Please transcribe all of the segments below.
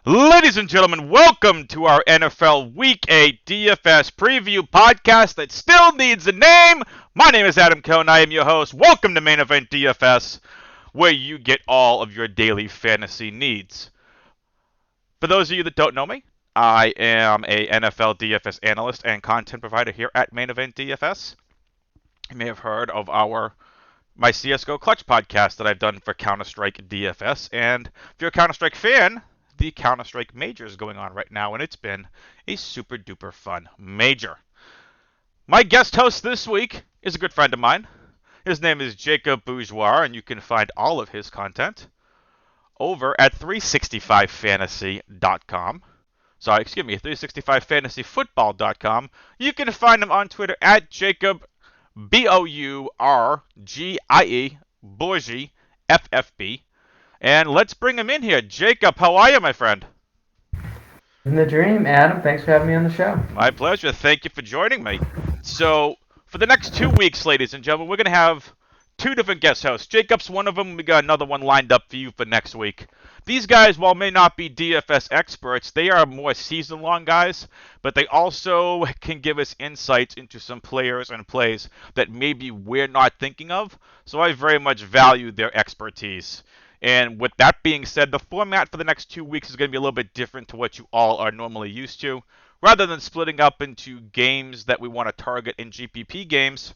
Ladies and gentlemen, welcome to our NFL Week 8 DFS preview podcast that still needs a name. My name is Adam Kohn. I am your host. Welcome to Main Event DFS, where you get all of your daily fantasy needs. For those of you that don't know me, I am a NFL DFS analyst and content provider here at Main Event DFS. You may have heard of my CSGO Clutch podcast that I've done for Counter-Strike DFS, and if you're a Counter-Strike fan, the Counter-Strike Major is going on right now, and it's been a super duper fun major. My guest host this week is a good friend of mine. His name is Jacob Bourgeois, and you can find all of his content over at 365fantasy.com. Sorry, excuse me, 365fantasyfootball.com. You can find him on Twitter at Jacob Bourgie, Bourgie, FFB. And let's bring him in here. Jacob, how are you, my friend? In the dream, Adam. Thanks for having me on the show. My pleasure. Thank you for joining me. So, for the next 2 weeks, ladies and gentlemen, we're going to have two different guest hosts. Jacob's one of them. We got another one lined up for you for next week. These guys, while may not be DFS experts, they are more season-long guys, but they also can give us insights into some players and plays that maybe we're not thinking of. So I very much value their expertise. And with that being said, the format for the next 2 weeks is going to be a little bit different to what you all are normally used to. Rather than splitting up into games that we want to target in GPP games,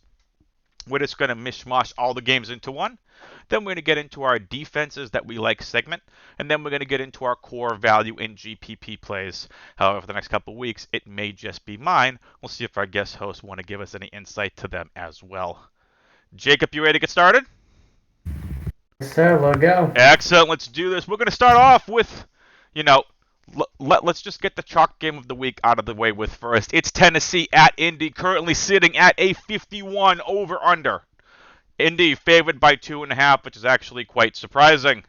we're just going to mishmash all the games into one. Then we're going to get into our defenses that we like segment. And then we're going to get into our core value in GPP plays. However, for the next couple of weeks, it may just be mine. We'll see if our guest hosts want to give us any insight to them as well. Jacob, you ready to get started? Yes, sir. Let's go. Excellent. Let's do this. We're going to start off with, let's just get the chalk game of the week out of the way with first. It's Tennessee at Indy, currently sitting at a 51 over-under. Indy favored by 2.5, which is actually quite surprising.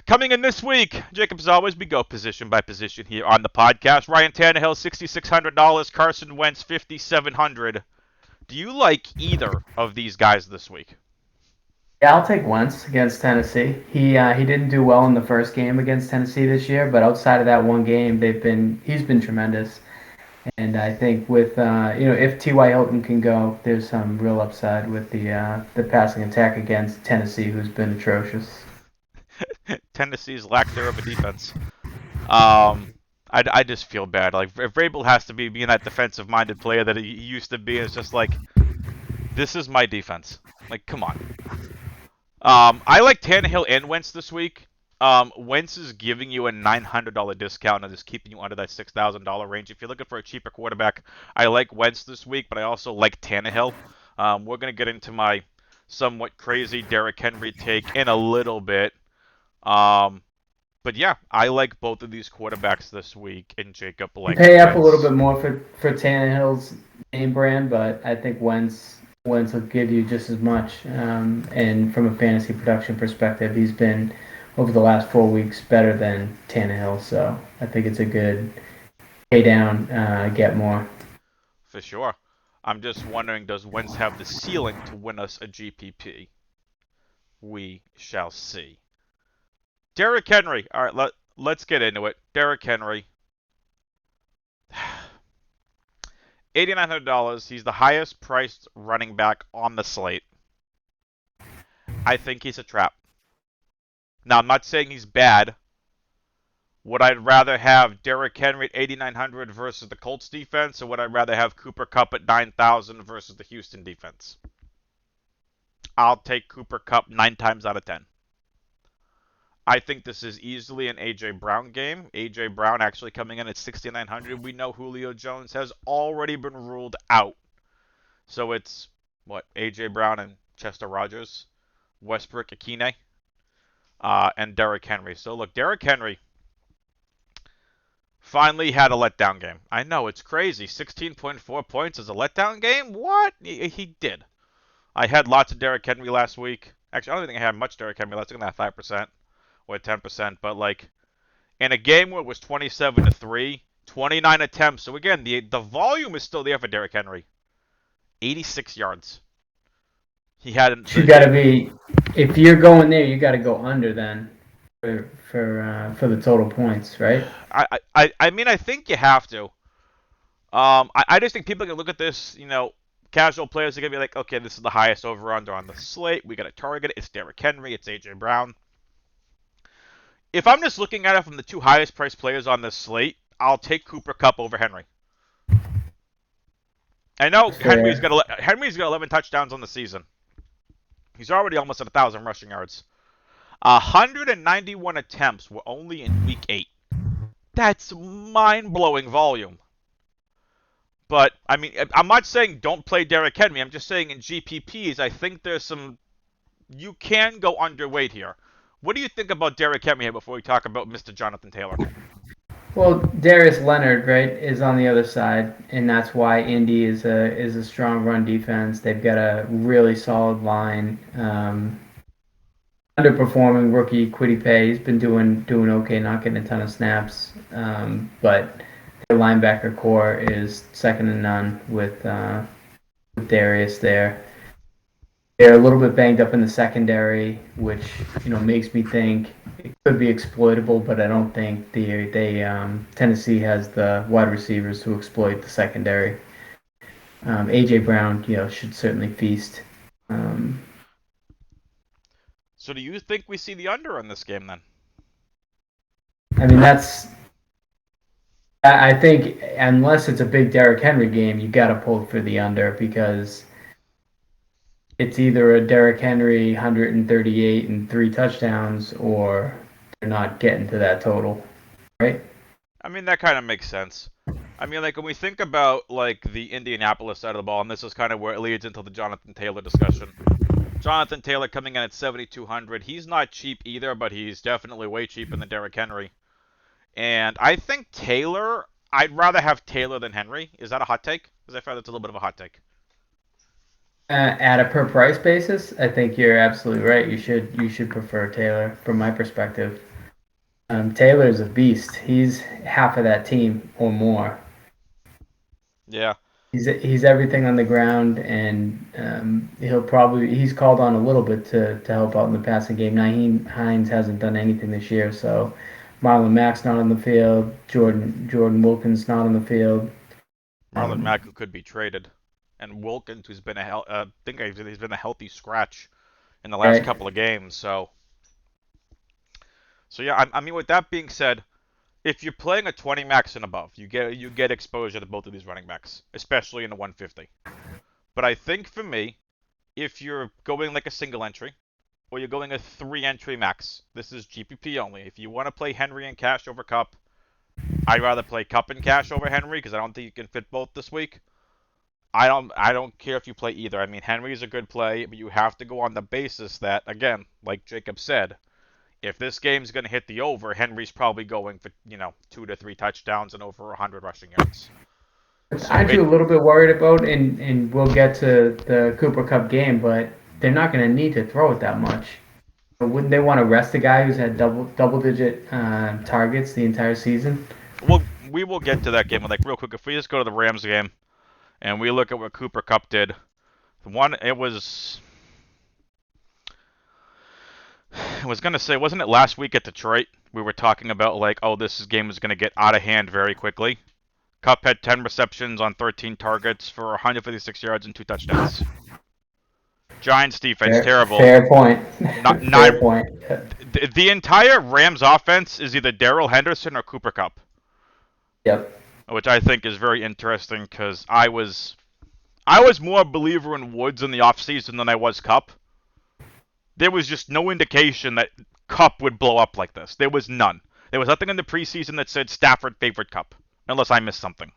Coming in this week, Jacob, as always, we go position by position here on the podcast. Ryan Tannehill, $6,600. Carson Wentz, $5,700. Do you like either of these guys this week? Yeah, I'll take Wentz against Tennessee. He didn't do well in the first game against Tennessee this year, but outside of that one game, he's been tremendous. And I think with if T.Y. Hilton can go, there's some real upside with the passing attack against Tennessee, who's been atrocious. Tennessee's lack thereof a defense. I just feel bad. Like, if Vrabel has to being that defensive-minded player that he used to be, it's just like, this is my defense. Like, come on. I like Tannehill and Wentz this week. Wentz is giving you a $900 discount and is keeping you under that $6,000 range. If you're looking for a cheaper quarterback, I like Wentz this week, but I also like Tannehill. We're going to get into my somewhat crazy Derrick Henry take in a little bit. But yeah, I like both of these quarterbacks this week, and Jacob likes Pay up Wentz. a little bit more for Tannehill's name brand, but I think Wentz will give you just as much. And from a fantasy production perspective, he's been, over the last 4 weeks, better than Tannehill. So I think it's a good pay down, get more. For sure. I'm just wondering, does Wentz have the ceiling to win us a GPP? We shall see. Derrick Henry. All right, let's get into it. Derrick Henry. $8,900. He's the highest priced running back on the slate. I think he's a trap. Now, I'm not saying he's bad. Would I rather have Derrick Henry at $8,900 versus the Colts defense, or would I rather have Cooper Kupp at $9,000 versus the Houston defense? I'll take Cooper Kupp 9 times out of 10. I think this is easily an A.J. Brown game. A.J. Brown actually coming in at $6,900. We know Julio Jones has already been ruled out. So it's, A.J. Brown and Chester Rogers, Westbrook Akine, and Derrick Henry. So look, Derrick Henry finally had a letdown game. I know, it's crazy. 16.4 points is a letdown game? What? He did. I had lots of Derrick Henry last week. Actually, I don't think I had much Derrick Henry last week. I think I had 5%. Or 10%, but like in a game where it was 27-3, 29 attempts. So again, the volume is still there for Derrick Henry. 86 yards. He had. You got to be, if you're going there, you got to go under then. for the total points, right? I mean, I think you have to. I just think people can look at this, casual players are gonna be like, okay, this is the highest over under on the slate. We got to target it. It's Derrick Henry. It's AJ Brown. If I'm just looking at it from the two highest priced players on this slate, I'll take Cooper Kupp over Henry. I know Fair. Henry's got 11 touchdowns on the season. He's already almost at 1,000 rushing yards. 191 attempts were only in week 8. That's mind-blowing volume. But, I mean, I'm not saying don't play Derrick Henry. I'm just saying in GPPs, I think there's some... You can go underweight here. What do you think about Derrick Henry here before we talk about Mr. Jonathan Taylor? Well, Darius Leonard, right, is on the other side, and that's why Indy is a strong run defense. They've got a really solid line. Underperforming rookie Quiddy Pay. He's been doing okay, not getting a ton of snaps, but their linebacker core is second to none with Darius there. They're a little bit banged up in the secondary, which makes me think it could be exploitable, but I don't think Tennessee has the wide receivers to exploit the secondary. AJ Brown, should certainly feast. So do you think we see the under on this game then? I mean, I think unless it's a big Derrick Henry game, you got to pull for the under because it's either a Derrick Henry 138 and 3 touchdowns, or they're not getting to that total, right? I mean, that kind of makes sense. I mean, like, when we think about, like, the Indianapolis side of the ball, and this is kind of where it leads into the Jonathan Taylor discussion. Jonathan Taylor coming in at 7,200. He's not cheap either, but he's definitely way cheaper than Derrick Henry. And I think Taylor, I'd rather have Taylor than Henry. Is that a hot take? Because I find that's a little bit of a hot take. At a per price basis, I think you're absolutely right. You should prefer Taylor from my perspective. Taylor is a beast. He's half of that team or more. Yeah. He's everything on the ground, and he's called on a little bit to help out in the passing game. Nyheim Hines hasn't done anything this year, so Marlon Mack's not on the field. Jordan Wilkins not on the field. Marlon Mack, who could be traded. And Wilkins, who's been I think he's been a healthy scratch in the last couple of games. So yeah, I mean, with that being said, if you're playing a 20 max and above, you get exposure to both of these running backs, especially in the 150. But I think for me, if you're going like a single entry, or you're going a 3-entry max, this is GPP only. If you want to play Henry and cash over Kupp, I'd rather play Kupp and cash over Henry because I don't think you can fit both this week. I don't care if you play either. I mean, Henry's a good play, but you have to go on the basis that, again, like Jacob said, if this game's going to hit the over, Henry's probably going for, 2 to 3 touchdowns and over 100 rushing yards. So Aren't you a little bit worried about, and we'll get to the Cooper Kupp game, but they're not going to need to throw it that much. Wouldn't they want to rest a guy who's had double-digit targets the entire season? Well, we will get to that game. Like, real quick, if we just go to the Rams game, and we look at what Cooper Kupp did. I was going to say, wasn't it last week at Detroit? We were talking about, like, oh, this game is going to get out of hand very quickly. Kupp had 10 receptions on 13 targets for 156 yards and 2 touchdowns. Giants defense, terrible. Fair point. Fair point. The entire Rams offense is either Darrell Henderson or Cooper Kupp. Yep. Which I think is very interesting because I was more a believer in Woods in the offseason than I was Kupp. There was just no indication that Kupp would blow up like this. There was none. There was nothing in the preseason that said Stafford favored Kupp, unless I missed something.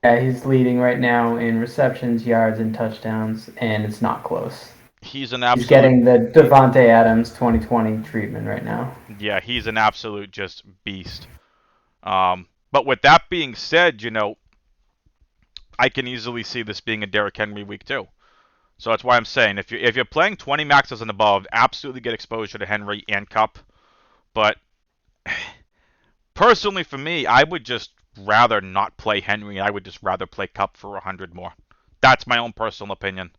Yeah, he's leading right now in receptions, yards, and touchdowns, and it's not close. He's getting the Davante Adams 2020 treatment right now. Yeah, he's an absolute just beast. But with that being said, I can easily see this being a Derrick Henry week too. So that's why I'm saying if you're playing 20 maxes and above, absolutely get exposure to Henry and Kupp. But personally, for me, I would just rather not play Henry. I would just rather play Kupp for 100 more. That's my own personal opinion.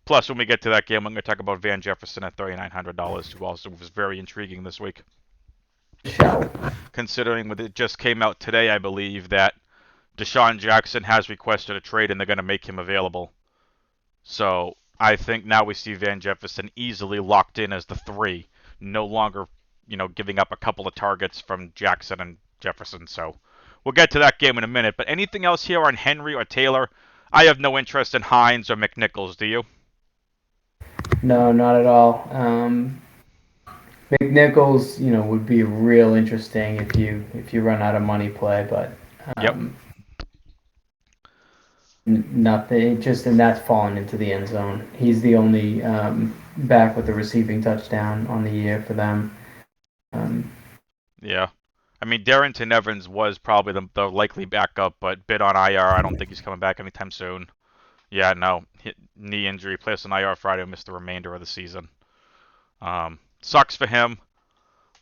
Plus, when we get to that game, I'm going to talk about Van Jefferson at $3,900, who also was very intriguing this week. Show. Considering what it just came out today, I believe that Deshaun Jackson has requested a trade and they're going to make him available. So I think now we see Van Jefferson easily locked in as the 3, no longer, giving up a couple of targets from Jackson and Jefferson. So we'll get to that game in a minute. But anything else here on Henry or Taylor? I have no interest in Hines or McNichols. Do you? No, not at all. McNichols, would be real interesting if you run out of money play, but Yep. Nothing. And that's fallen into the end zone. He's the only back with a receiving touchdown on the year for them. Yeah. I mean, Darrington Evans was probably the likely backup, but bit on IR. I don't think he's coming back anytime soon. Yeah, no. Knee injury, placed on IR Friday, missed the remainder of the season. Sucks for him,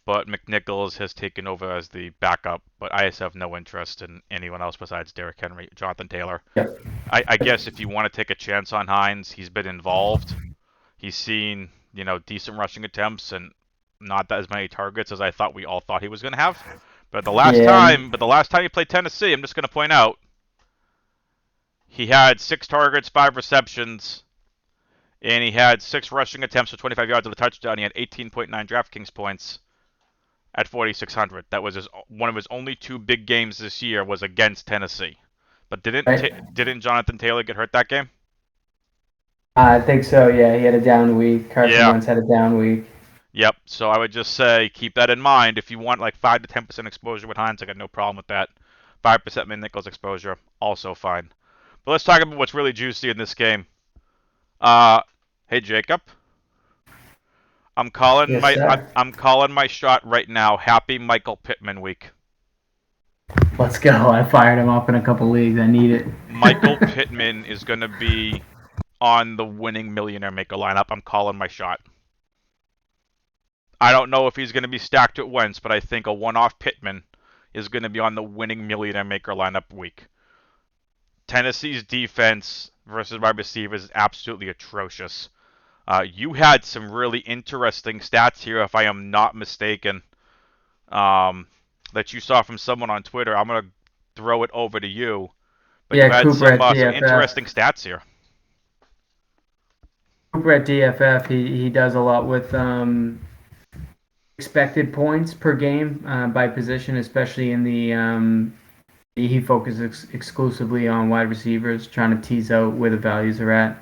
but McNichols has taken over as the backup, but I just have no interest in anyone else besides Derrick Henry, Jonathan Taylor. Yep. I guess if you want to take a chance on Hines, he's been involved. He's seen, decent rushing attempts and not that as many targets as I thought we all thought he was going to have. But the last time he played Tennessee, I'm just going to point out, he had 6 targets, 5 receptions, and he had 6 rushing attempts for 25 yards of the touchdown. He had 18.9 DraftKings points at 4,600. That was one of his only 2 big games this year was against Tennessee. But didn't Jonathan Taylor get hurt that game? I think so, yeah. He had a down week. Carson Wentz had a down week. Yep, so I would just say keep that in mind. If you want like 5 to 10% exposure with Hines, I got no problem with that. 5% McNichols exposure, also fine. But let's talk about what's really juicy in this game. Hey Jacob, I'm calling my shot right now. Happy Michael Pittman week. Let's go. I fired him up in a couple leagues. I need it. Michael Pittman is going to be on the winning Millionaire Maker lineup. I'm calling my shot. I don't know if he's going to be stacked at Wentz, but I think a one-off Pittman is going to be on the winning Millionaire Maker lineup week. Tennessee's defense versus wide receivers is absolutely atrocious. You had some really interesting stats here, if I am not mistaken, that you saw from someone on Twitter. I'm going to throw it over to you. But you had some interesting stats here. Cooper at DFF, he does a lot with expected points per game by position, especially in the he focuses exclusively on wide receivers, trying to tease out where the values are at.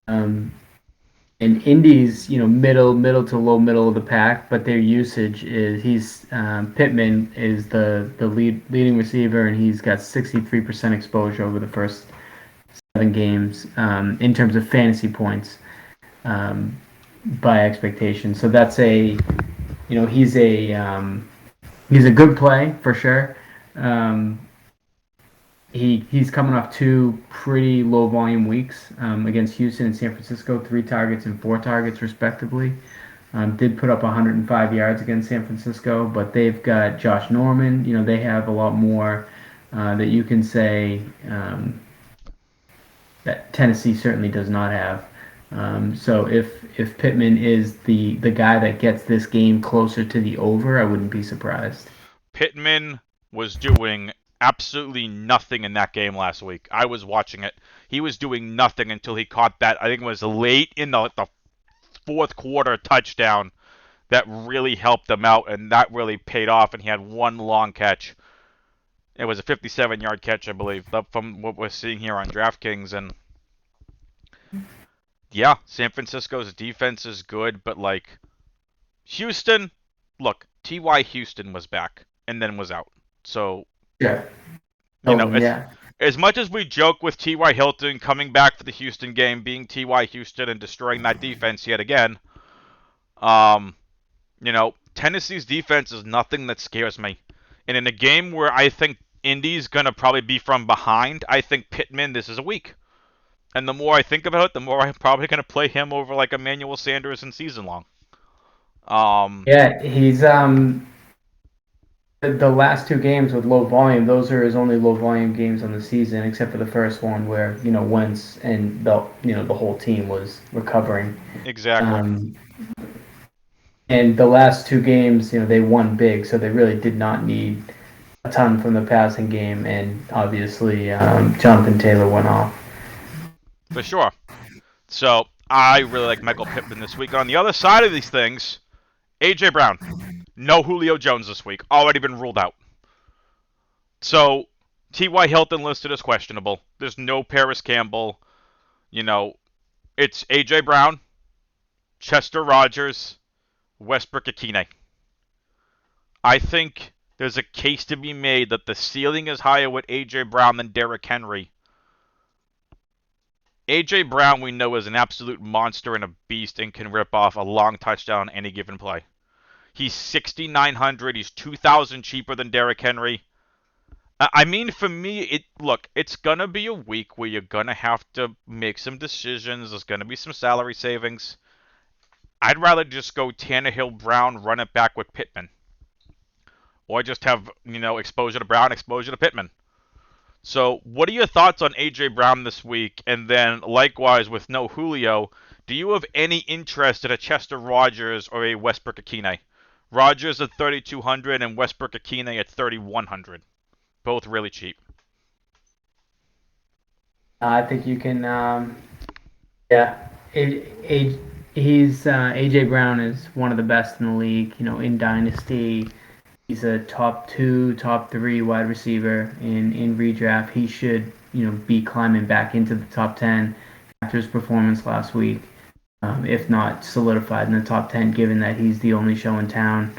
And Indy's, middle to low middle of the pack, but their usage is Pittman is the leading receiver, and he's got 63% exposure over the first 7 games in terms of fantasy points by expectation. So that's he's a good play for sure. He's coming off 2 pretty low volume weeks against Houston and San Francisco, 3 targets and 4 targets respectively. Did put up 105 yards against San Francisco, but they've got Josh Norman. They have a lot more that you can say that Tennessee certainly does not have. So if Pittman is the guy that gets this game closer to the over, I wouldn't be surprised. Pittman was doing absolutely nothing in that game last week. I was watching it. He was doing nothing until he caught that, I think it was late in the 4th quarter touchdown that really helped him out, and that really paid off, and he had 1 long catch. It was a 57-yard catch, I believe, from what we're seeing here on DraftKings. And yeah, San Francisco's defense is good, but like Houston, look, T.Y. Houston was back and then was out. So, yeah. As much as we joke with T.Y. Hilton coming back for the Houston game, being T.Y. Houston and destroying that defense yet again, Tennessee's defense is nothing that scares me. And in a game where I think Indy's going to probably be from behind, I think Pittman, this is a week. And the more I think about it, the more I'm probably going to play him over like Emmanuel Sanders in season long. Yeah, he's The last two games with low volume, those are his only low volume games on the season, except for the first one where Wentz and the whole team was recovering. Exactly. Um, and the last two games, they won big, so they really did not need a ton from the passing game, and obviously Jonathan Taylor went off. For sure. So I really like Michael Pittman this week. On the other side of these things, A.J. Brown. No Julio Jones this week. Already been ruled out. So T.Y. Hilton listed as questionable. There's no Paris Campbell. It's A.J. Brown, Chester Rogers, Westbrook Akine. I think there's a case to be made that the ceiling is higher with A.J. Brown than Derrick Henry. A.J. Brown, we know, is an absolute monster and a beast and can rip off a long touchdown on any given play. He's 6,900. He's 2,000 cheaper than Derrick Henry. I mean, for me, it's going to be a week where you're going to have to make some decisions. There's going to be some salary savings. I'd rather just go Tannehill, Brown, run it back with Pittman. Or just have, exposure to Brown, exposure to Pittman. So, what are your thoughts on A.J. Brown this week? And then, likewise, with no Julio, do you have any interest in a Chester Rogers or a Westbrook Akine? Rogers at 3,200 and Westbrook Akine at 3,100. Both really cheap. I think you can, yeah. He's AJ Brown is one of the best in the league. In Dynasty, he's a top 2, top 3 wide receiver. In redraft, he should be climbing back into the top 10 after his performance last week. If not solidified in the top 10, given that he's the only show in town.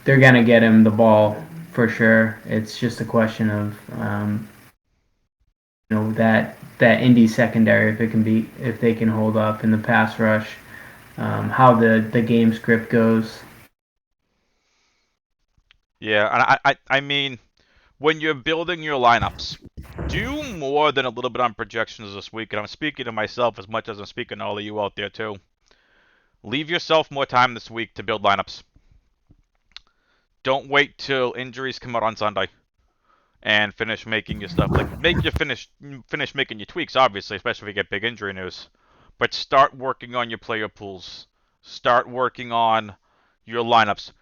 They're gonna get him the ball for sure. It's just a question of that Indy secondary, if they can hold up in the pass rush, how the game script goes. Yeah, and I mean, when you're building your lineups, do more than a little bit on projections this week. And I'm speaking to myself as much as I'm speaking to all of you out there too. Leave yourself more time this week to build lineups. Don't wait till injuries come out on Sunday and finish making your stuff. Finish making your tweaks, obviously, especially if you get big injury news. But start working on your player pools. Start working on your lineups.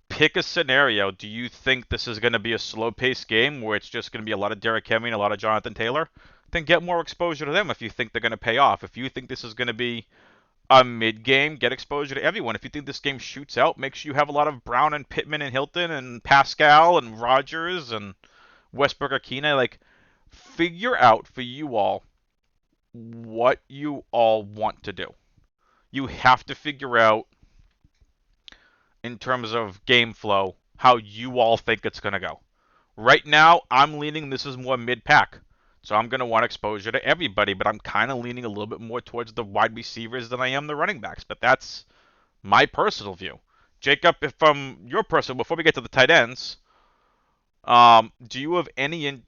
Pick a scenario. Do you think this is going to be a slow-paced game where it's just going to be a lot of Derrick Henry and a lot of Jonathan Taylor? Then get more exposure to them if you think they're going to pay off. If you think this is going to be a mid-game, get exposure to everyone. If you think this game shoots out, make sure you have a lot of Brown and Pittman and Hilton and Pascal and Rogers and Westbrook Akine. Figure out for you all what you all want to do. You have to figure out, in terms of game flow, how you all think it's going to go. Right now, I'm leaning this is more mid-pack. So I'm going to want exposure to everybody, but I'm kind of leaning a little bit more towards the wide receivers than I am the running backs. But that's my personal view. Jacob, if from your personal, before we get to the tight ends, do you have any,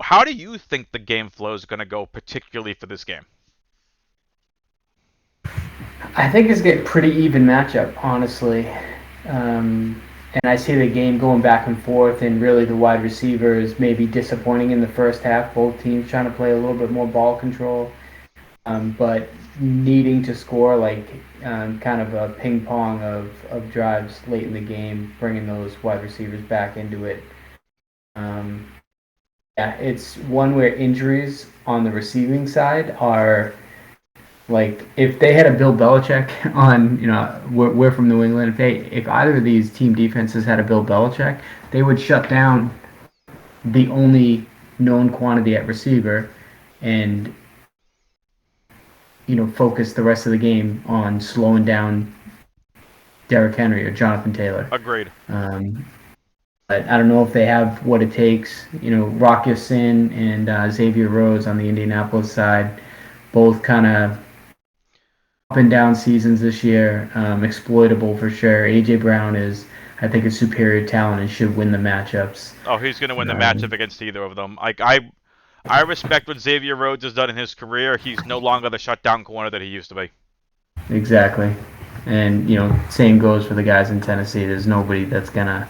how do you think the game flow is going to go, particularly for this game? I think it's a pretty even matchup, honestly. And I see the game going back and forth, and really the wide receivers maybe disappointing in the first half. Both teams trying to play a little bit more ball control, but needing to score kind of a ping pong of drives late in the game, bringing those wide receivers back into it. Yeah, it's one where injuries on the receiving side are if they had a Bill Belichick on, we're from New England. If either of these team defenses had a Bill Belichick, they would shut down the only known quantity at receiver and focus the rest of the game on slowing down Derrick Henry or Jonathan Taylor. Agreed. But I don't know if they have what it takes. Rock Ya-Sin and Xavier Rhodes on the Indianapolis side, both kind of up and down seasons this year, exploitable for sure. A.J. Brown is, I think, a superior talent and should win the matchups. Oh, he's going to win the matchup against either of them. I respect what Xavier Rhodes has done in his career. He's no longer the shutdown corner that he used to be. Exactly. And, same goes for the guys in Tennessee. There's nobody that's going to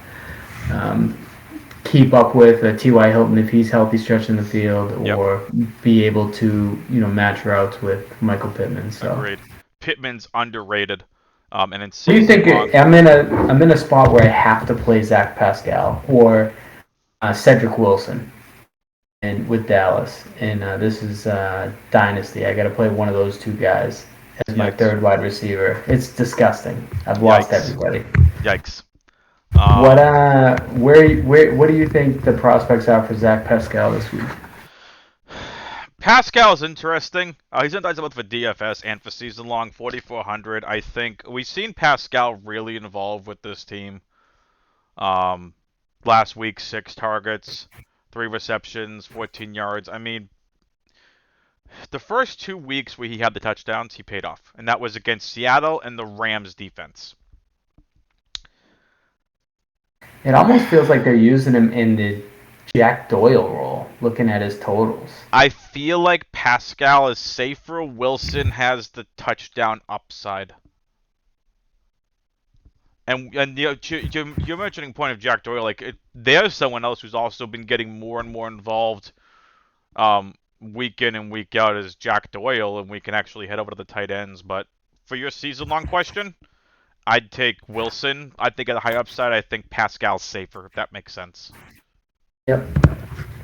keep up with T.Y. Hilton if he's healthy stretching the field, Yep. or be able to match routes with Michael Pittman. So. Agreed. Pittman's underrated. And in What do you season think? long, I'm in a spot where I have to play Zach Pascal or Cedric Wilson, and with Dallas, and this is dynasty. I got to play one of those two guys as my third wide receiver. It's disgusting. I've lost everybody. Yikes. What do you think the prospects are for Zach Pascal this week? Pascal's interesting. He's entitled for DFS and for season long 4,400. I think we've seen Pascal really involved with this team. Last week, 6 targets, 3 receptions, 14 yards. I mean, the first 2 weeks where he had the touchdowns, he paid off, and that was against Seattle and the Rams defense. It almost feels like they're using him in the Jack Doyle role, looking at his totals. I feel like Pascal is safer. Wilson has the touchdown upside. And you're mentioning point of Jack Doyle, there's someone else who's also been getting more and more involved week in and week out as Jack Doyle, and we can actually head over to the tight ends. But for your season-long question, I'd take Wilson. I think at a high upside, I think Pascal's safer, if that makes sense. Yep.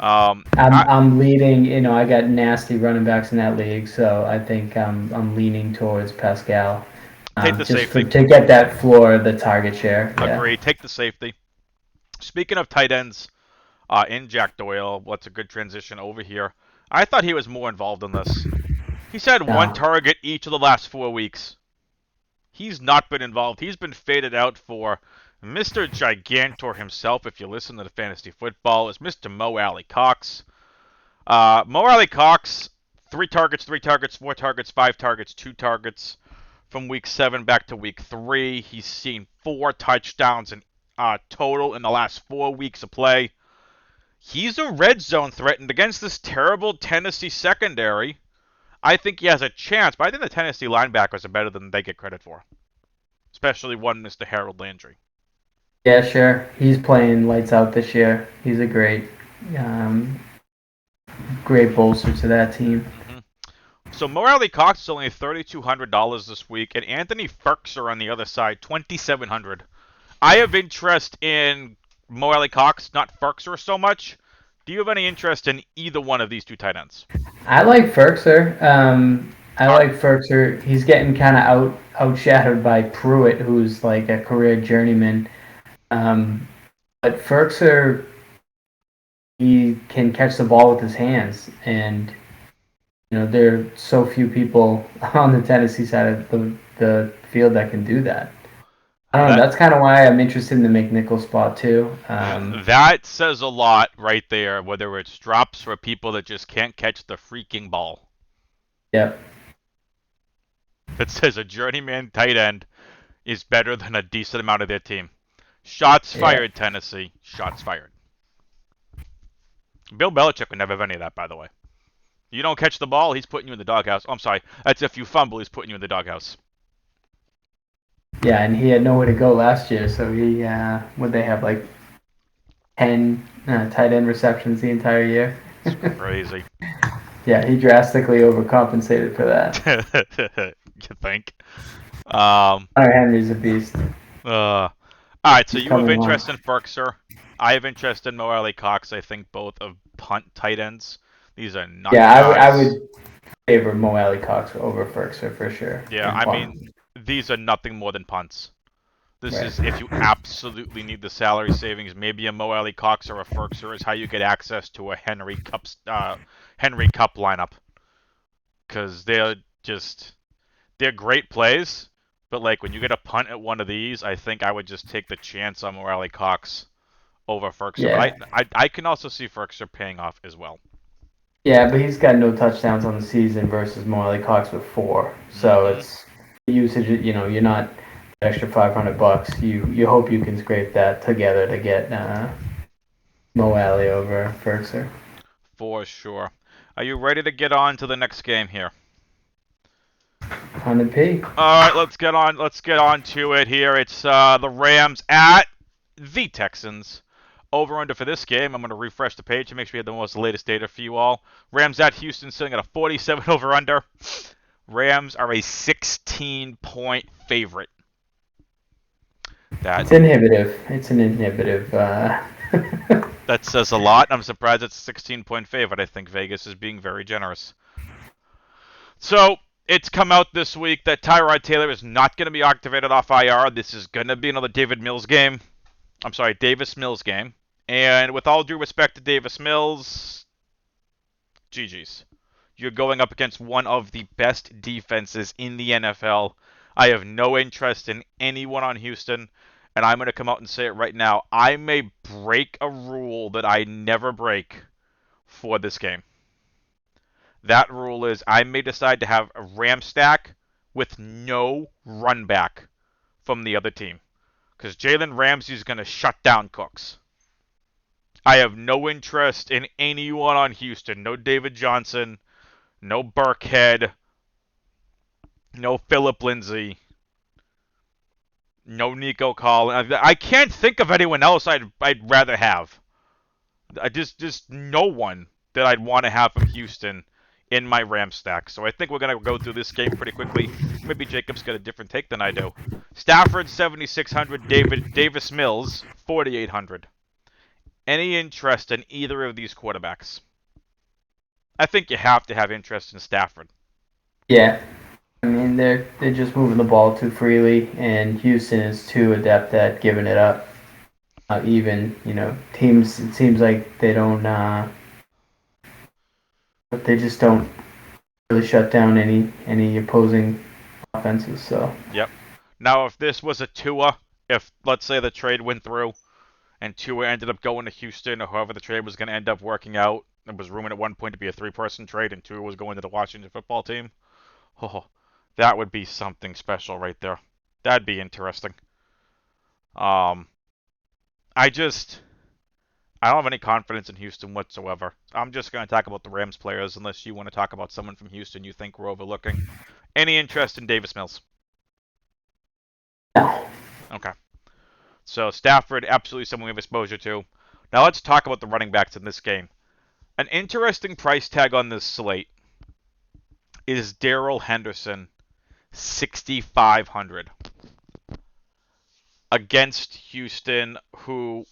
I'm leading. I got nasty running backs in that league, so I think I'm leaning towards Pascal. Take the safety to get that floor, the target share. Agree. Take the safety. Speaking of tight ends, in Jack Doyle, what's a good transition over here? I thought he was more involved in this. He's had 1 target each of the last 4 weeks. He's not been involved. He's been faded out for Mr. Gigantor himself, if you listen to the fantasy football, is Mr. Mo Alley Cox. Mo Alley Cox, 3 targets, 4 targets, 5 targets, 2 targets. From week 7 back to week 3, he's seen 4 touchdowns in total in the last 4 weeks of play. He's a red zone threat, and against this terrible Tennessee secondary, I think he has a chance. But I think the Tennessee linebackers are better than they get credit for, especially one Mr. Harold Landry. Yeah, sure. He's playing lights out this year. He's a great bolster to that team. So Mo Alley Cox is only $3,200 this week, and Anthony Ferkser on the other side, $2,700. I have interest in Mo Alley Cox, not Ferkser so much. Do you have any interest in either one of these 2 tight ends? I like Ferkser. Like Ferkser. He's getting kind of outshadowed by Pruitt, who's like a career journeyman. But Ferkser, he can catch the ball with his hands, and there are so few people on the Tennessee side of the field that can do that. I don't know. That's kind of why I'm interested in the McNichol spot too. That says a lot right there, whether it's drops for people that just can't catch the freaking ball. Yep. That says a journeyman tight end is better than a decent amount of their team. Shots fired, Tennessee. Shots fired. Bill Belichick would never have any of that, by the way. You don't catch the ball, he's putting you in the doghouse. Oh, I'm sorry. That's if you fumble, he's putting you in the doghouse. Yeah, and he had nowhere to go last year, so he would they have like 10 tight end receptions the entire year? It's crazy. Yeah, he drastically overcompensated for that. You think? Hunter Henry's a beast. All right, so you have interest in Ferkser. I have interest in Mo Alley Cox. I think both of punt tight ends. These are not. Yeah, I would favor Mo Alley Cox over Ferkser for sure. Yeah, I mean, these are nothing more than punts. This is if you absolutely need the salary savings. Maybe a Mo Alley Cox or a Ferkser is how you get access to a Henry Cup lineup, because they're great plays. But like when you get a punt at one of these, I think I would just take the chance on Mo Alley Cox over Ferkser. Yeah. But I can also see Ferkser paying off as well. Yeah, but he's got no touchdowns on the season versus Mo Alley Cox with 4. So it's usage. You're not extra $500. You hope you can scrape that together to get Mo Alley over Ferkser. For sure. Are you ready to get on to the next game here? 100p. All right, let's get on to it here. It's the Rams at the Texans. Over-under for this game, I'm going to refresh the page to make sure we have the most latest data for you all. Rams at Houston sitting at a 47 over-under. Rams are a 16-point favorite. It's inhibitive. It's an inhibitive. That says a lot. I'm surprised it's a 16-point favorite. I think Vegas is being very generous. So, it's come out this week that Tyrod Taylor is not going to be activated off IR. This is going to be another Davis Mills game. And with all due respect to Davis Mills, GG's. You're going up against one of the best defenses in the NFL. I have no interest in anyone on Houston, and I'm going to come out and say it right now. I may break a rule that I never break for this game. That rule is I may decide to have a Ram stack with no run back from the other team. Because Jalen Ramsey is going to shut down Cooks. I have no interest in anyone on Houston. No David Johnson, no Burkhead, no Phillip Lindsay, no Nico Collins. I can't think of anyone else I'd rather have. I just no one that I'd want to have from Houston in my Ram stack. So I think we're going to go through this game pretty quickly. Maybe Jacob's got a different take than I do. Stafford, 7,600. Davis Mills, 4,800. Any interest in either of these quarterbacks? I think you have to have interest in Stafford. Yeah. I mean, they're just moving the ball too freely, and Houston is too adept at giving it up. Teams, it seems like they don't, but they just don't really shut down any opposing offenses. So. Yep. Now, if this was a Tua, if let's say the trade went through, and Tua ended up going to Houston, or however the trade was going to end up working out, it was rumored at one point to be a 3-person trade, and Tua was going to the Washington football team. Oh, that would be something special right there. That'd be interesting. I don't have any confidence in Houston whatsoever. I'm just going to talk about the Rams players, unless you want to talk about someone from Houston you think we're overlooking. Any interest in Davis Mills? No. Okay. So Stafford, absolutely someone we have exposure to. Now let's talk about the running backs in this game. An interesting price tag on this slate is Darrell Henderson, 6,500. Against Houston, who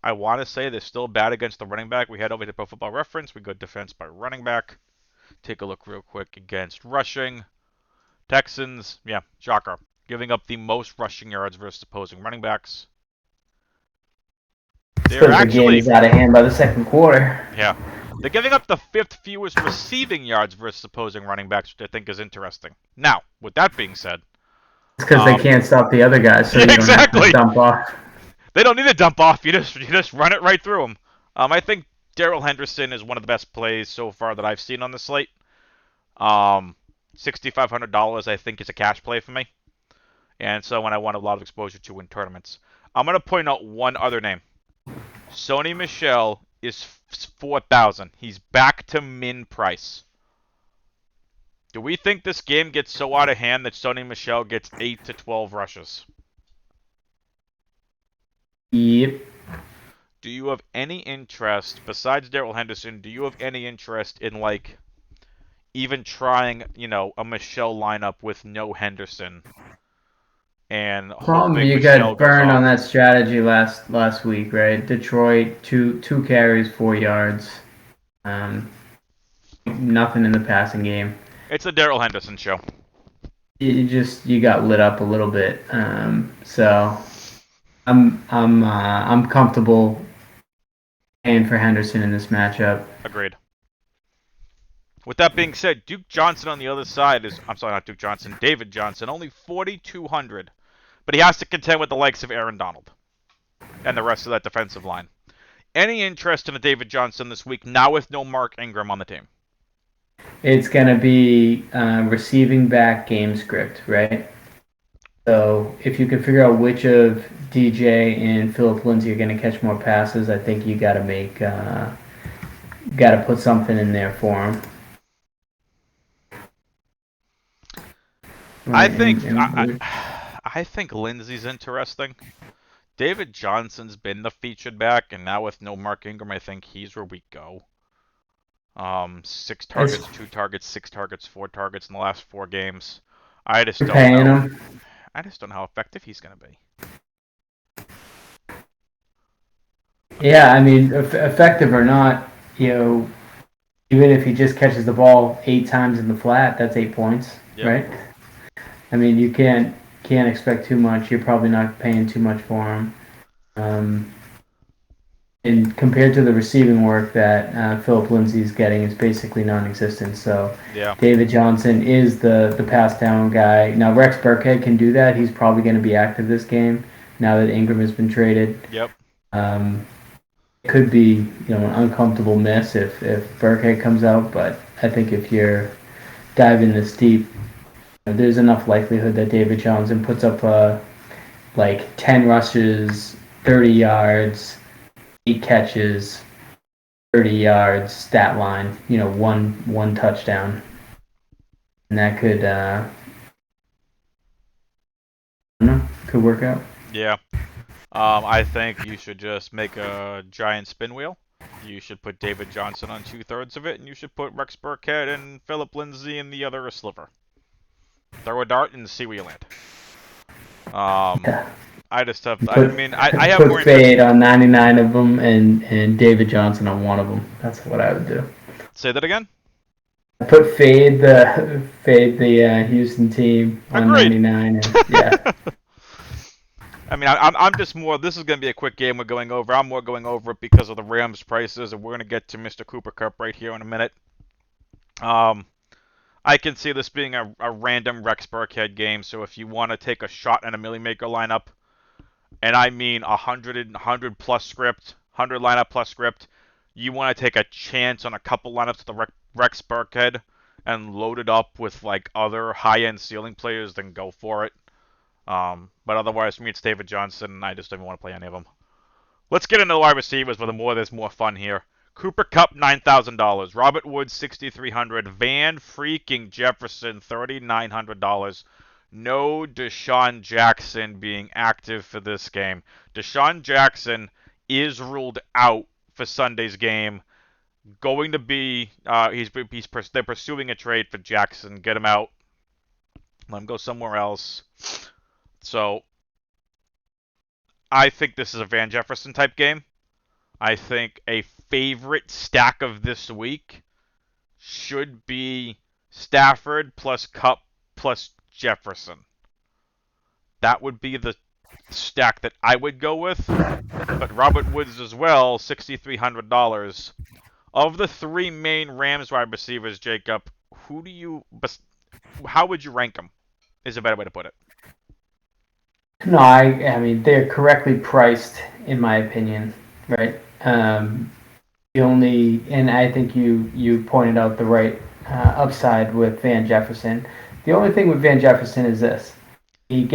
I want to say they're still bad against the running back. We head over to Pro Football Reference. We go defense by running back. Take a look real quick against rushing. Texans, yeah, shocker. Giving up the most rushing yards versus opposing running backs. They're actually the game is out of hand by the second quarter. Yeah. They're giving up the 5th fewest receiving yards versus opposing running backs, which I think is interesting. Now, with that being said, it's because they can't stop the other guys, so you don't have to dump off. They don't need to dump off. You just run it right through them. I think Darrell Henderson is one of the best plays so far that I've seen on the slate. $6,500 I think is a cash play for me. And so when I want a lot of exposure to in tournaments. I'm going to point out one other name. Sony Michel is 4,000. He's back to min price. Do we think this game gets so out of hand that Sony Michel gets 8 to 12 rushes? Yep. Do you have any interest, besides Darrell Henderson, do you have any interest in, like, even trying, a Michel lineup with no Henderson? And you got burned on that strategy last week, right? Detroit, two carries, 4 yards. Nothing in the passing game. It's a Darrell Henderson show. You got lit up a little bit. So I'm comfortable paying for Henderson in this matchup. Agreed. With that being said, Duke Johnson on the other side is, I'm sorry, not Duke Johnson, David Johnson, only 4,200. But he has to contend with the likes of Aaron Donald and the rest of that defensive line. Any interest in a David Johnson this week, now with no Mark Ingram on the team? It's going to be receiving back game script, right? So if you can figure out which of DJ and Phillip Lindsay are going to catch more passes, I think you got to put something in there for him. I think Lindsay's interesting. David Johnson's been the featured back, and now with no Mark Ingram, I think he's where we go. 6 targets, 2 targets, 6 targets, 4 targets in the last 4 games. I just don't paying know. him. I just don't know how effective he's going to be. Yeah, I mean, effective or not, even if he just catches the ball 8 times in the flat, that's 8 points, Yep. right? I mean, you can't expect too much. You're probably not paying too much for him. And compared to the receiving work that Philip Lindsay's getting, is basically non-existent. So Yeah. David Johnson is the pass down guy. Now Rex Burkhead can do that. He's probably going to be active this game now that Ingram has been traded. Yep. It could be an uncomfortable miss if Burkhead comes out, but I think if you're diving this deep, there's enough likelihood that David Johnson puts up like 10 rushes, 30 yards, 8 catches, 30 yards stat line, one touchdown. And that could work out. Yeah. I think you should just make a giant spin wheel. You should put David Johnson on 2/3 of it, and you should put Rex Burkhead and Philip Lindsay in the other sliver. Throw a dart and see where you land. I just have. I have more put fade on 99 of them and David Johnson on one of them. That's what I would do. Say that again. I put fade the Houston team on Agreed. 99. And, yeah. I mean, I'm just more. This is going to be a quick game we're going over. I'm more going over it because of the Rams prices, and we're going to get to Mr. Cooper Kupp right here in a minute. I can see this being a random Rex Burkhead game. So if you want to take a shot in a Millie Maker lineup, and I mean 100 plus script, 100 lineup plus script, you want to take a chance on a couple lineups with the Rex Burkhead and load it up with like other high-end ceiling players, then go for it. But otherwise, for me, it's David Johnson, and I just don't even want to play any of them. Let's get into the wide receivers where there's more fun here. Cooper Kupp, $9,000. Robert Woods, $6,300. Van freaking Jefferson, $3,900. No Deshaun Jackson being active for this game. Deshaun Jackson is ruled out for Sunday's game. Going to be, they're pursuing a trade for Jackson. Get him out. Let him go somewhere else. So, I think this is a Van Jefferson type game. I think a favorite stack of this week should be Stafford plus Kupp plus Jefferson. That would be the stack that I would go with. But Robert Woods as well, $6,300. Of the 3 main Rams wide receivers, Jacob, how would you rank them? Is a better way to put it. No, I mean they're correctly priced in my opinion, right? And I think you pointed out the right upside with Van Jefferson. The only thing with Van Jefferson is this: they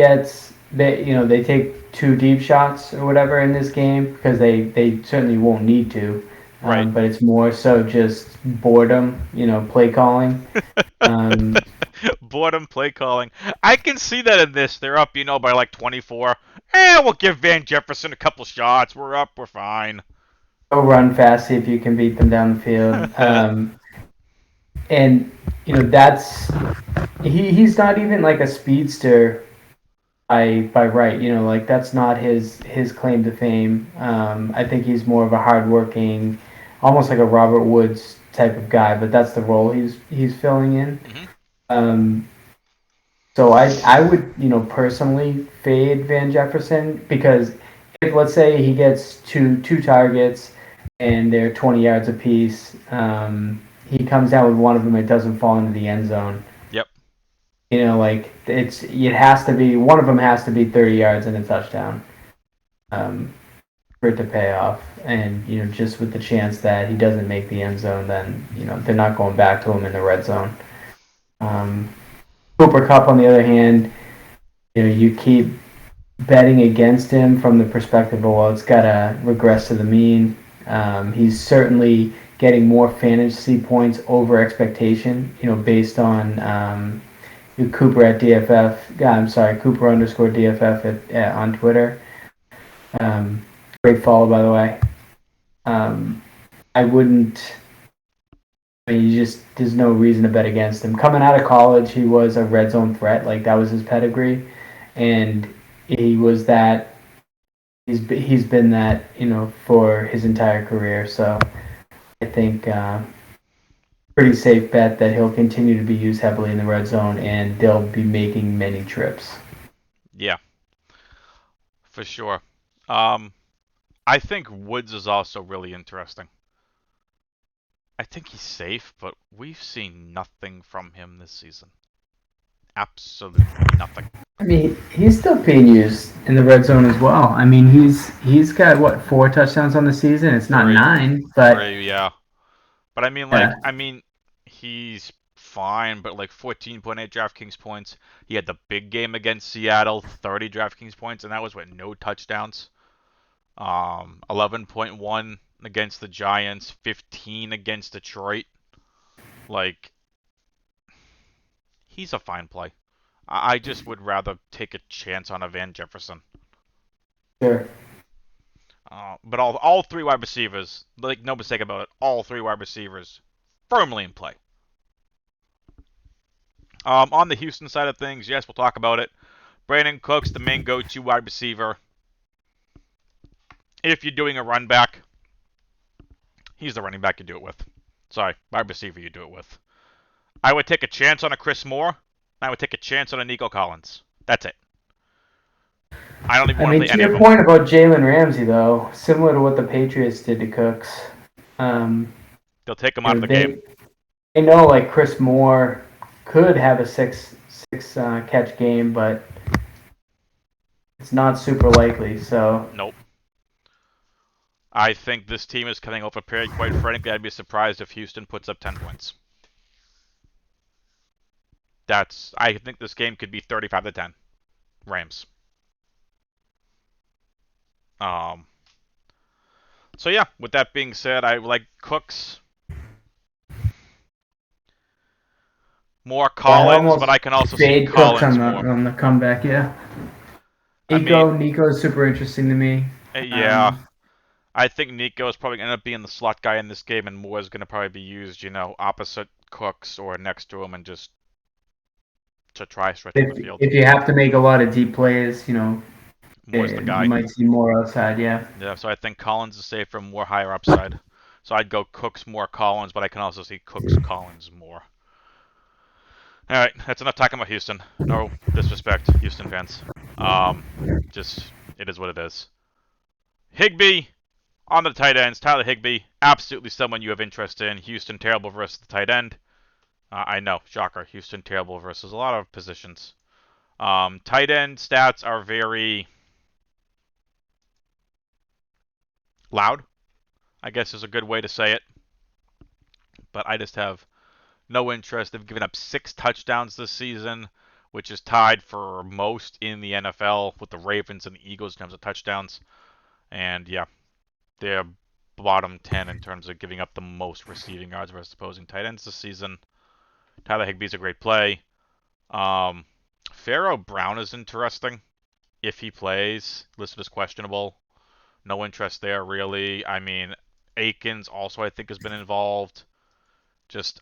take 2 deep shots or whatever in this game because they certainly won't need to. Right. But it's more so just boredom, play calling. Boredom, play calling. I can see that in this. They're up, by like 24. We'll give Van Jefferson a couple shots. We're up. We're fine. Go run fast, see if you can beat them down the field. And that's he's not even like a speedster by right. Like that's not his claim to fame. I think he's more of a hardworking, almost like a Robert Woods type of guy. But that's the role he's filling in. Mm-hmm. So I would personally fade Van Jefferson because if let's say he gets two targets and they're 20 yards apiece, he comes down with one of them, it doesn't fall into the end zone. Yep. It has to be one of them has to be 30 yards and a touchdown, for it to pay off. And just with the chance that he doesn't make the end zone, then they're not going back to him in the red zone. Cooper Kupp, on the other hand, you keep betting against him from the perspective of, well, it's got to regress to the mean. He's certainly getting more fantasy points over expectation, based on Cooper at DFF. I'm sorry, Cooper _ DFF on Twitter. Great follow, by the way. I wouldn't. I mean, there's no reason to bet against him. Coming out of college, he was a red zone threat. Like that was his pedigree, and he was that. He's been that, for his entire career. So I think pretty safe bet that he'll continue to be used heavily in the red zone, and they'll be making many trips. Yeah, for sure. I think Woods is also really interesting. I think he's safe, but we've seen nothing from him this season. Absolutely nothing. I mean, he's still being used in the red zone as well. I mean, he's got what 4 touchdowns on the season. It's not 9, but yeah. But I mean, yeah. he's fine, but like 14.8 DraftKings points. He had the big game against Seattle, 30 DraftKings points, and that was with no touchdowns. 11.1 against the Giants, 15 against Detroit. Like, he's a fine play. I just would rather take a chance on a Van Jefferson. Sure. But all three wide receivers, like no mistake about it, all three wide receivers firmly in play. On the Houston side of things, yes, we'll talk about it. Brandon Cooks, the main go-to wide receiver. If you're doing a run back, he's the running back you do it with. Sorry, wide receiver you do it with. I would take a chance on a Chris Moore. I would take a chance on a Nico Collins. That's it. I don't even want to play to any of your them. point about Jalen Ramsey, though, similar to what the Patriots did to Cooks, they'll take him out of the game. They know like Chris Moore could have a six catch game, but it's not super likely. So nope. I think this team is coming off a period. Quite frankly, I'd be surprised if Houston puts up 10 points. I think this game could be 35-10. Rams. So yeah, with that being said, I like Cooks. More Collins, but I can also see Collins more. On the comeback, yeah. Nico is super interesting to me. Yeah. I think Nico is probably going to end up being the slot guy in this game, and Moore is going to probably be used, opposite Cooks or next to him, and just to try stretching the field. If you have to make a lot of deep plays, Moore's the guy. You might see more outside, yeah. Yeah, so I think Collins is safer, more higher upside. So I'd go Cooks, more Collins, but I can also see Cooks, Collins, more. All right, that's enough talking about Houston. No disrespect, Houston fans. Just, it is what it is. Higbee on the tight ends. Tyler Higbee, absolutely someone you have interest in. Houston terrible versus the tight end. I know, shocker. Houston terrible versus a lot of positions. Tight end stats are very loud, I guess is a good way to say it. But I just have no interest. They've given up 6 touchdowns this season, which is tied for most in the NFL with the Ravens and the Eagles in terms of touchdowns. And yeah, they're bottom 10 in terms of giving up the most receiving yards versus opposing tight ends this season. Tyler Higbee's a great play. Pharaoh Brown is interesting. If he plays, listed as questionable. No interest there, really. I mean, Akins also, I think, has been involved.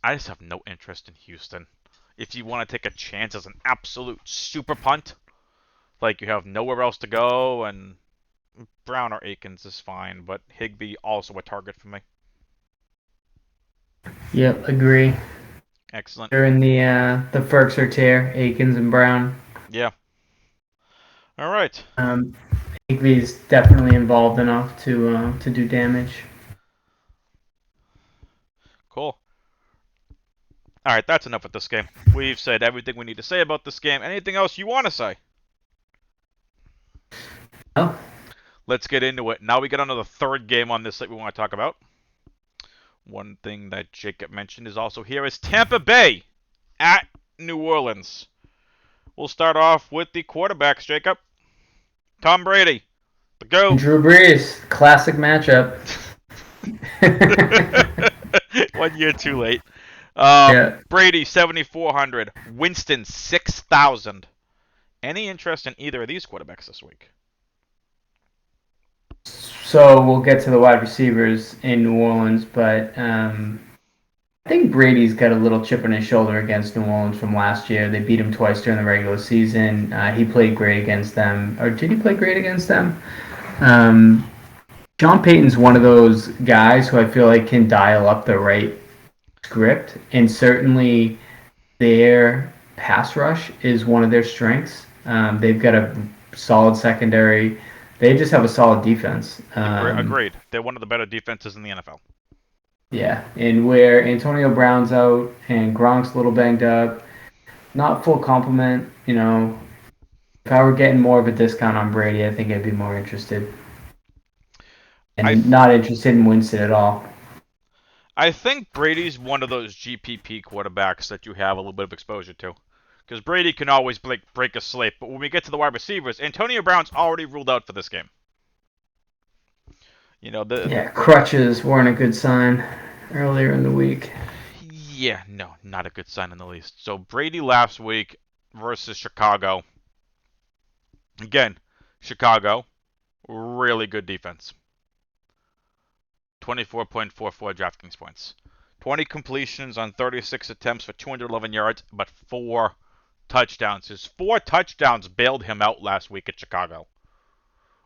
I just have no interest in Houston. If you want to take a chance as an absolute super punt, like you have nowhere else to go, and Brown or Akins is fine, but Higbee also a target for me. Yep, agree. Excellent. They're in the Ferks or tear, Akins and Brown. Yeah. All right. Higbee's definitely involved enough to do damage. Cool. All right, that's enough with this game. We've said everything we need to say about this game. Anything else you want to say? No. Let's get into it. Now we get on to the third game on this that we want to talk about. One thing that Jacob mentioned is also here is Tampa Bay at New Orleans. We'll start off with the quarterbacks, Jacob. Tom Brady, the GOAT. Drew Brees, classic matchup. 1 year too late. Yeah. Brady, 7,400. Winston, 6,000. Any interest in either of these quarterbacks this week? So we'll get to the wide receivers in New Orleans, but I think Brady's got a little chip on his shoulder against New Orleans from last year. They beat him twice during the regular season. He played great against them. Or did he play great against them? Sean Payton's one of those guys who I feel like can dial up the right script, and certainly their pass rush is one of their strengths. They've got a solid secondary. They just have a solid defense. Agreed. They're one of the better defenses in the NFL. Yeah, and where Antonio Brown's out and Gronk's a little banged up, not full complement, you know, if I were getting more of a discount on Brady, I think I'd be more interested. And not interested in Winston at all. I think Brady's one of those GPP quarterbacks that you have a little bit of exposure to. Because Brady can always break a slate, but when we get to the wide receivers, Antonio Brown's already ruled out for this game. You know, crutches weren't a good sign earlier in the week. Yeah, no, not a good sign in the least. So Brady last week versus Chicago. Again, Chicago, really good defense. 24.44 DraftKings points. 20 completions on 36 attempts for 211 yards, but 4 touchdowns. His 4 touchdowns bailed him out last week at Chicago.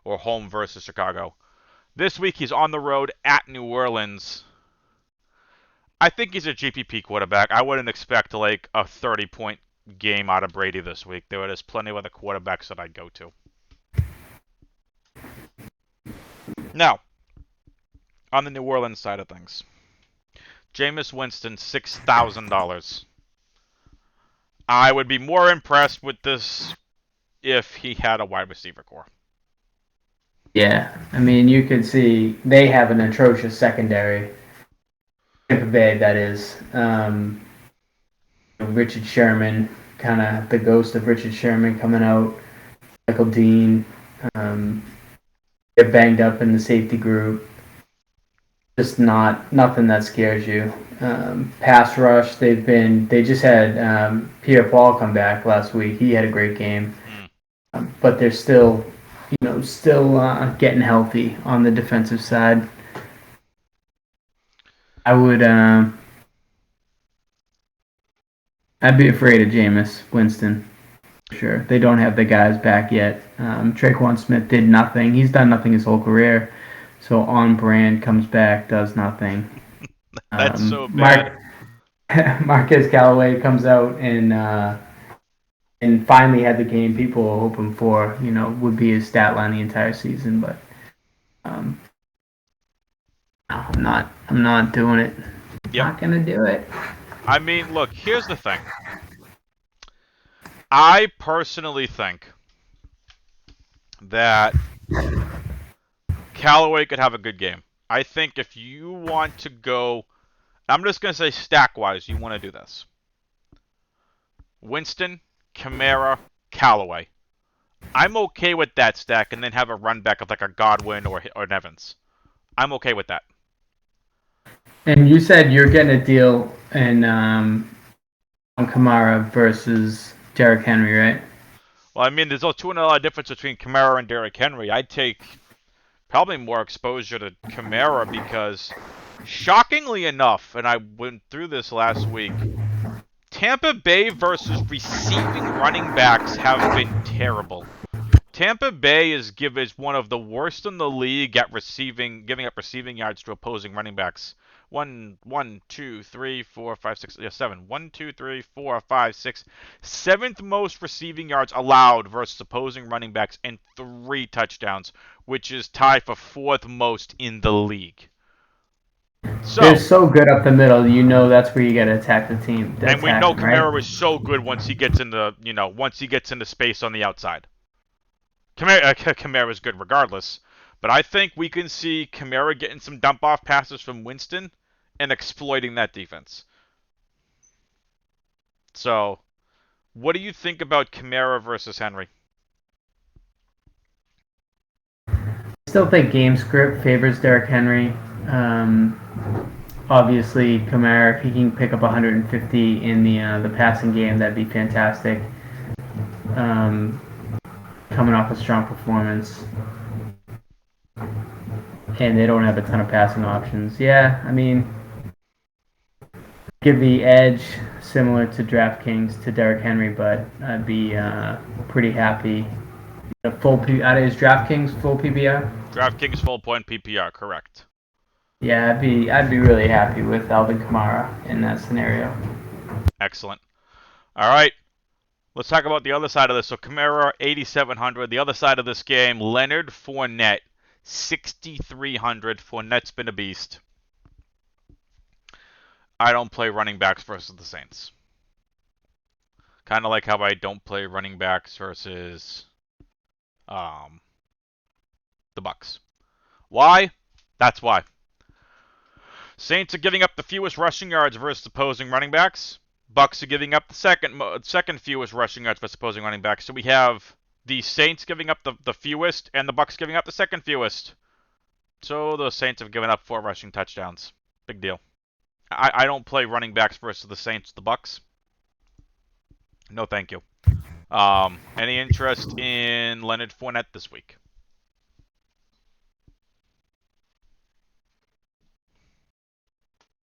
Or home versus Chicago. This week he's on the road at New Orleans. I think he's a GPP quarterback. I wouldn't expect like a 30-point game out of Brady this week. There's plenty of other quarterbacks that I'd go to. Now, on the New Orleans side of things, Jameis Winston, $6,000. I would be more impressed with this if he had a wide receiver core. Yeah, I mean, you could see they have an atrocious secondary. Tampa Bay, that is. Richard Sherman, kind of the ghost of Richard Sherman coming out. Michael Dean, they're banged up in the safety group. Just nothing that scares you. Pass rush, they just had Pierre Paul come back last week. He had a great game, but they're still getting healthy on the defensive side. I'd be afraid of Jameis Winston. Sure, they don't have the guys back yet. Traquan Smith did nothing. He's done nothing his whole career. So On Brand comes back, does nothing. That's so bad. Marquez Callaway comes out and finally had the game people were hoping for. Would be his stat line the entire season, but I'm not doing it. Yep. Not gonna do it. I mean, look, here's the thing. I personally think that Callaway could have a good game. I think if you want to go, I'm just going to say stack-wise, you want to do this. Winston, Kamara, Callaway. I'm okay with that stack and then have a run back of like a Godwin or an Evans. I'm okay with that. And you said you're getting a deal on Kamara versus Derrick Henry, right? Well, I mean, there's a $200 difference between Kamara and Derrick Henry. I'd take probably more exposure to Kamara because, shockingly enough, and I went through this last week, Tampa Bay versus receiving running backs have been terrible. Tampa Bay is one of the worst in the league at giving up receiving yards to opposing running backs. 1, 2, 3, 4, 5, 6, 7. 1, 2, 3, 4, 5, 6. 7th most receiving yards allowed versus opposing running backs and 3 touchdowns, which is tied for 4th most in the league. So, they're so good up the middle. That's where you got to attack the team. And we know Kamara right? is so good once he gets into space on the outside. Kamara is good regardless. But I think we can see Kamara getting some dump-off passes from Winston and exploiting that defense. So, what do you think about Kamara versus Henry? I still think game script favors Derrick Henry. Obviously, Kamara, if he can pick up 150 in the passing game, that'd be fantastic. Coming off a strong performance. and they don't have a ton of passing options. Yeah, I mean, give the edge similar to DraftKings to Derrick Henry, but I'd be pretty happy. The full is DraftKings full PPR? DraftKings full point PPR, correct. Yeah, I'd be really happy with Alvin Kamara in that scenario. Excellent. All right. Let's talk about the other side of this. So Kamara, 8,700. The other side of this game, Leonard Fournette, 6,300. Fournette's been a beast. I don't play running backs versus the Saints. Kind of like how I don't play running backs versus the Bucks. Why? That's why. Saints are giving up the fewest rushing yards versus opposing running backs. Bucks are giving up the second fewest rushing yards versus opposing running backs. So we have the Saints giving up the fewest and the Bucks giving up the second fewest. So the Saints have given up 4 rushing touchdowns. Big deal. I don't play running backs versus the Saints, the Bucks. No, thank you. Any interest in Leonard Fournette this week?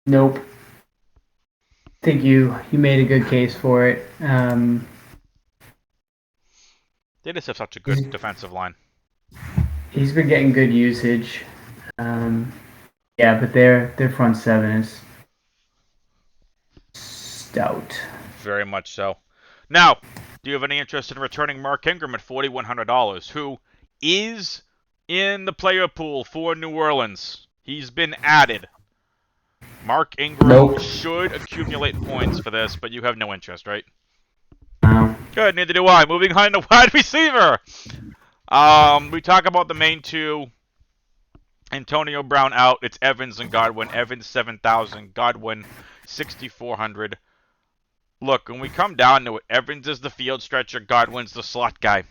Nope. I think you made a good case for it. They just have such a good defensive line. He's been getting good usage. Yeah, but their front seven is stout. Very much so. Now, do you have any interest in returning Mark Ingram at $4,100, who is in the player pool for New Orleans? He's been added. Mark Ingram should accumulate points for this, but you have no interest, right? No. Good, neither do I. Moving on to wide receiver. We talk about the main two. Antonio Brown out. It's Evans and Godwin. Evans 7,000. Godwin 6,400. Look, when we come down to it, Evans is the field stretcher. Godwin's the slot guy.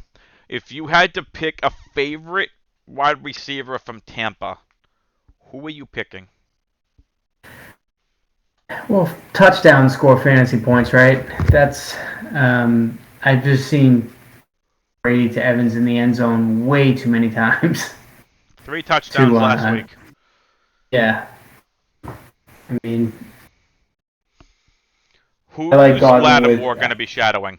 If you had to pick a favorite wide receiver from Tampa, who are you picking? Well, touchdown score fantasy points, right? That's I've just seen Brady to Evans in the end zone way too many times. 3 touchdowns last week. Yeah. I mean, who's like Lattimore going to be shadowing?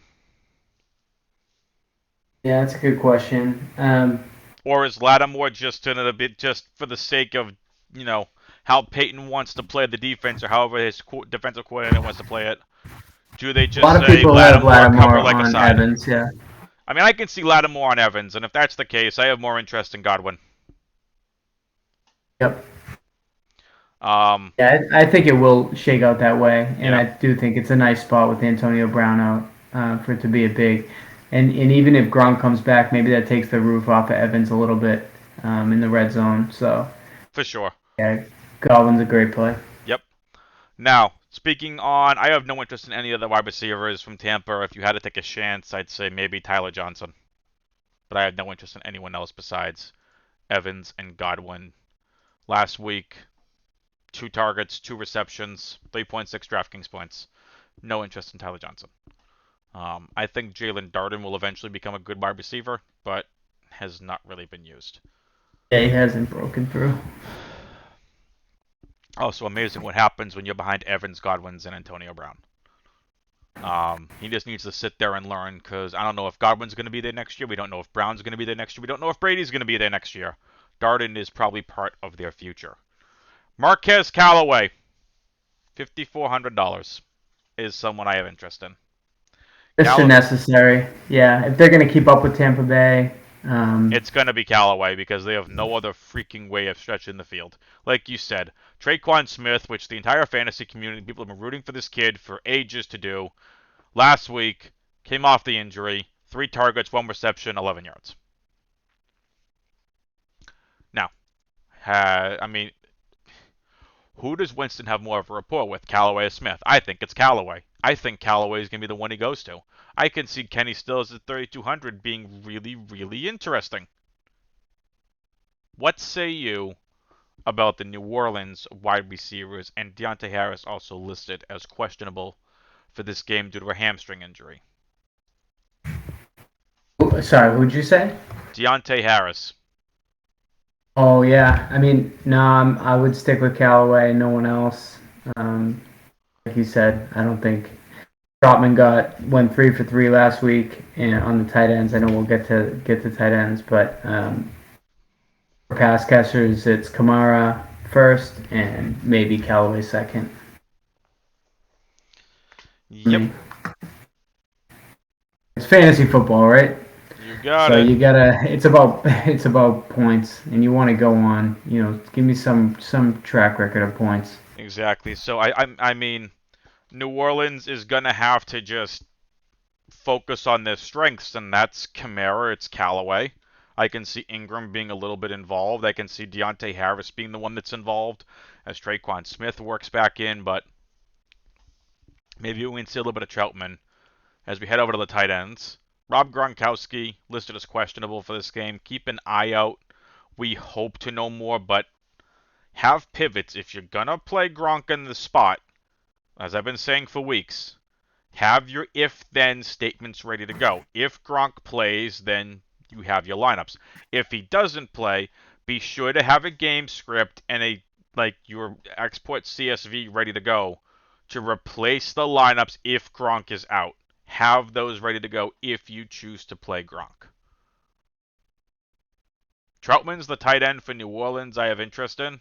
Yeah, that's a good question. Or is Lattimore just in it a bit just for the sake of, you know, how Peyton wants to play the defense or however his defensive coordinator wants to play it? Do they just say Lattimore cover like a side? Evans, yeah. I mean, I can see Lattimore on Evans, and if that's the case, I have more interest in Godwin. Yep. Yeah, I think it will shake out that way, and I do think it's a nice spot with Antonio Brown out for it to be a big. And even if Gronk comes back, maybe that takes the roof off of Evans a little bit in the red zone. So for sure. Yeah, Godwin's a great play. Yep. Now, speaking on, I have no interest in any of the wide receivers from Tampa. If you had to take a chance, I'd say maybe Tyler Johnson. But I have no interest in anyone else besides Evans and Godwin. Last week, 2 targets, 2 receptions, 3.6 DraftKings points. No interest in Tyler Johnson. I think Jalen Darden will eventually become a good wide receiver, but has not really been used. Yeah, he hasn't broken through. Also amazing what happens when you're behind Evans, Godwin's, and Antonio Brown. He just needs to sit there and learn, because I don't know if Godwin's going to be there next year. We don't know if Brown's going to be there next year. We don't know if Brady's going to be there next year. Darden is probably part of their future. Marquez Callaway, $5,400 is someone I have interest in. Just necessary. Yeah, if they're going to keep up with Tampa Bay. It's going to be Callaway because they have no other freaking way of stretching the field. Like you said, Traquan Smith, which the entire fantasy community, people have been rooting for this kid for ages to do. Last week, came off the injury, 3 targets, 1 reception, 11 yards. Now, I mean, who does Winston have more of a rapport with, Callaway or Smith? I think it's Callaway. I think Callaway is going to be the one he goes to. I can see Kenny Stills at 3,200 being really, really interesting. What say you about the New Orleans wide receivers and Deontay Harris also listed as questionable for this game due to a hamstring injury? Sorry, who'd you say? Deontay Harris. Oh yeah, I mean, no, I would stick with Callaway. No one else. Like you said, I don't think Trotman went 3 for 3 last week and on the tight ends. I know we'll get to tight ends, but for pass catchers, it's Kamara first and maybe Callaway second. For Yep, me. It's fantasy football, right? you got So it. you gotta. It's about points, and you want to go on. Give me some track record of points. Exactly. So I mean, New Orleans is gonna have to just focus on their strengths, and that's Kamara, it's Callaway. I can see Ingram being a little bit involved. I can see Deontay Harris being the one that's involved as Traquan Smith works back in, but maybe we can see a little bit of Troutman as we head over to the tight ends. Rob Gronkowski listed as questionable for this game. Keep an eye out. We hope to know more, but have pivots. If you're going to play Gronk in the spot, as I've been saying for weeks, have your if-then statements ready to go. If Gronk plays, then you have your lineups. If he doesn't play, be sure to have a game script and your export CSV ready to go to replace the lineups if Gronk is out. Have those ready to go if you choose to play Gronk. Troutman's the tight end for New Orleans I have interest in.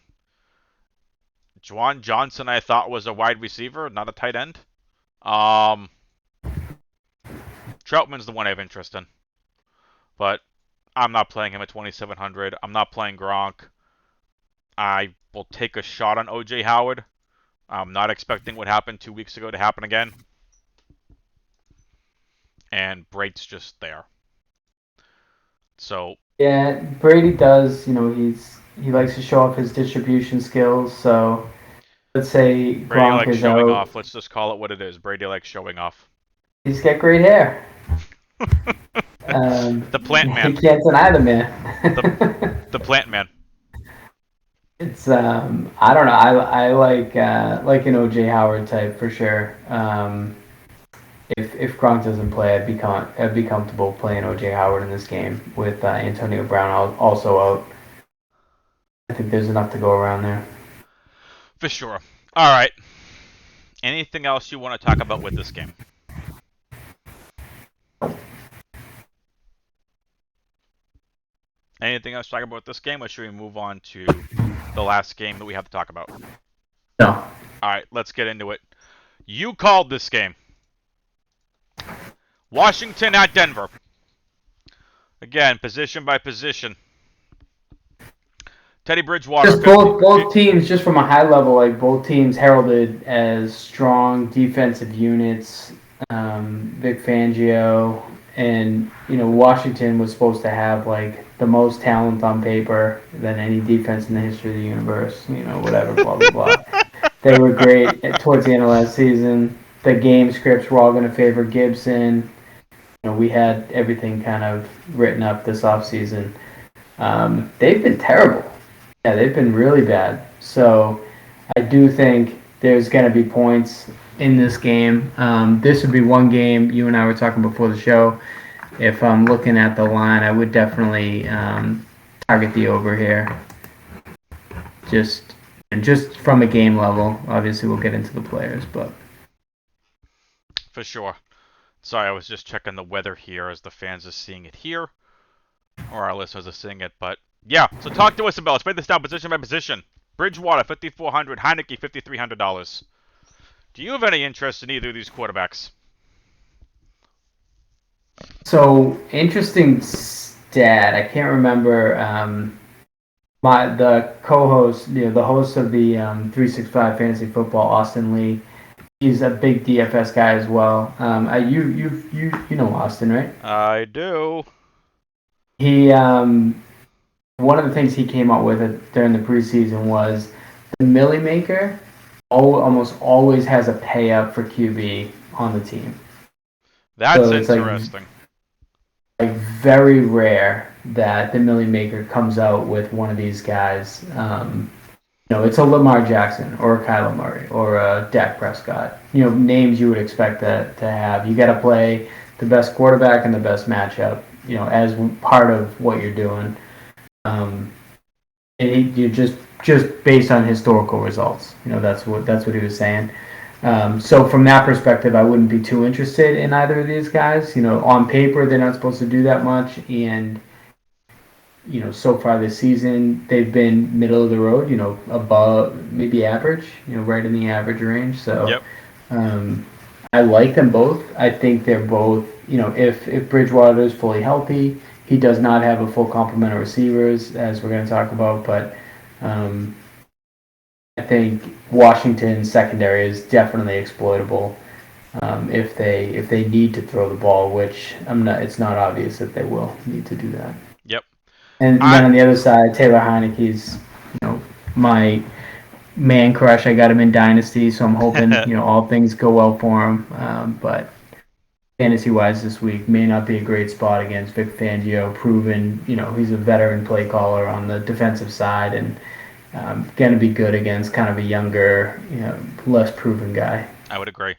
Juwan Johnson I thought was a wide receiver, not a tight end. Troutman's the one I have interest in. But I'm not playing him at 2,700. I'm not playing Gronk. I will take a shot on O.J. Howard. I'm not expecting what happened 2 weeks ago to happen again. And Brate's just there. So Yeah, Brady does. He likes to show off his distribution skills. So let's say Brady Gronk likes is showing out. off. Let's just call it what it is. Brady likes showing off. He's got great hair. The plant You man. can't deny the man. The plant man. It's I don't know. I like an OJ Howard type for sure. If Gronk doesn't play, I'd be comfortable playing OJ Howard in this game with Antonio Brown also out. I think there's enough to go around there. For sure. All right. Anything else you want to talk about with this game? Anything else to talk about this game, or should we move on to the last game that we have to talk about? No. All right, let's get into it. You called this game. Washington at Denver. Again, position by position. Teddy Bridgewater. Just both teams, just from a high level, like both teams heralded as strong defensive units. Vic Fangio and Washington was supposed to have like the most talent on paper than any defense in the history of the universe. Whatever, blah blah blah. They were great towards the end of last season. The game scripts were all going to favor Gibson. We had everything kind of written up this offseason. They've been terrible. Yeah, they've been really bad. So I do think there's going to be points in this game. This would be one game, you and I were talking before the show. If I'm looking at the line, I would definitely target the over here. Just from a game level. Obviously, we'll get into the players, but For sure. Sorry, I was just checking the weather here as the fans are seeing it here. Or our listeners are seeing it, but yeah. So talk to us about it. Let's break this down position by position. Bridgewater, $5,400. Heineke, $5,300. Do you have any interest in either of these quarterbacks? So interesting stat. I can't remember the co-host, the host of the 365 Fantasy Football, Austin Lee. He's a big DFS guy as well. You know Austin, right? I do. He one of the things he came up with during the preseason was the Millie Maker almost always has a payout for QB on the team. That's So it's interesting. like very rare that the Millie Maker comes out with one of these guys. It's a Lamar Jackson or a Kyler Murray or a Dak Prescott. Names you would expect that to have. You got to play the best quarterback and the best matchup. As part of what you're doing. And you just based on historical results. That's what he was saying. So from that perspective, I wouldn't be too interested in either of these guys. On paper, they're not supposed to do that much, and so far this season, they've been middle of the road, above maybe average, right in the average range. So Yep. I like them both. I think they're both, if Bridgewater is fully healthy, he does not have a full complement of receivers, as we're going to talk about, but I think Washington's secondary is definitely exploitable if they need to throw the ball, which it's not obvious that they will need to do that. Yep. And then on the other side, Taylor Heineke's, my man crush. I got him in Dynasty, so I'm hoping all things go well for him. But fantasy-wise this week may not be a great spot against Vic Fangio, proven he's a veteran play caller on the defensive side and going to be good against kind of a younger, less proven guy. I would agree.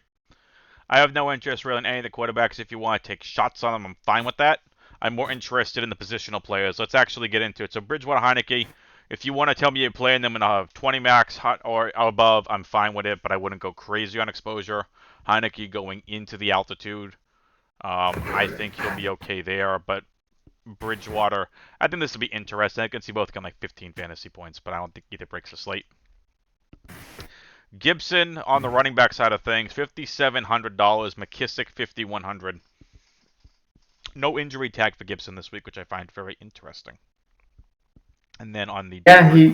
I have no interest really in any of the quarterbacks. If you want to take shots on them, I'm fine with that. I'm more interested in the positional players. Let's actually get into it. So Bridgewater Heineke, if you want to tell me you're playing them in a 20 max or above, I'm fine with it, but I wouldn't go crazy on exposure. Heineke going into the altitude, I think he'll be okay there, but Bridgewater, I think this will be interesting. I can see both getting like 15 fantasy points, but I don't think either breaks the slate. Gibson on the running back side of things, $5,700. McKissick, $5,100. No injury tag for Gibson this week, which I find very interesting. And then on the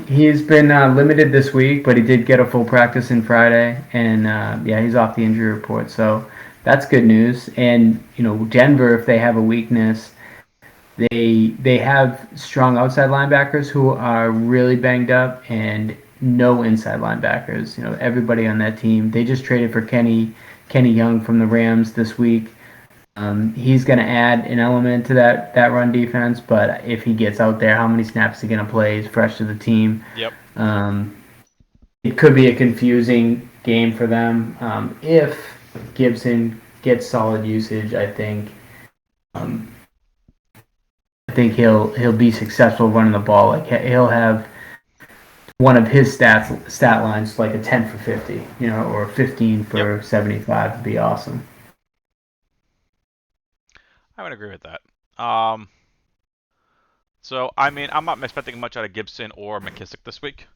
he's been limited this week, but he did get a full practice in Friday, and he's off the injury report, so that's good news. And Denver, if they have a weakness, they have strong outside linebackers who are really banged up, and no inside linebackers. Everybody on that team. They just traded for Kenny Young from the Rams this week. He's going to add an element to that run defense, but if he gets out there, how many snaps is he going to play? He's fresh to the team. Yep. It could be a confusing game for them. If Gibson gets solid usage, I think he'll be successful running the ball. Like he'll have one of his stat lines like a 10 for 50, or 15 for 75 would be awesome. I would agree with that. So, I mean, I'm not expecting much out of Gibson or McKissick this week.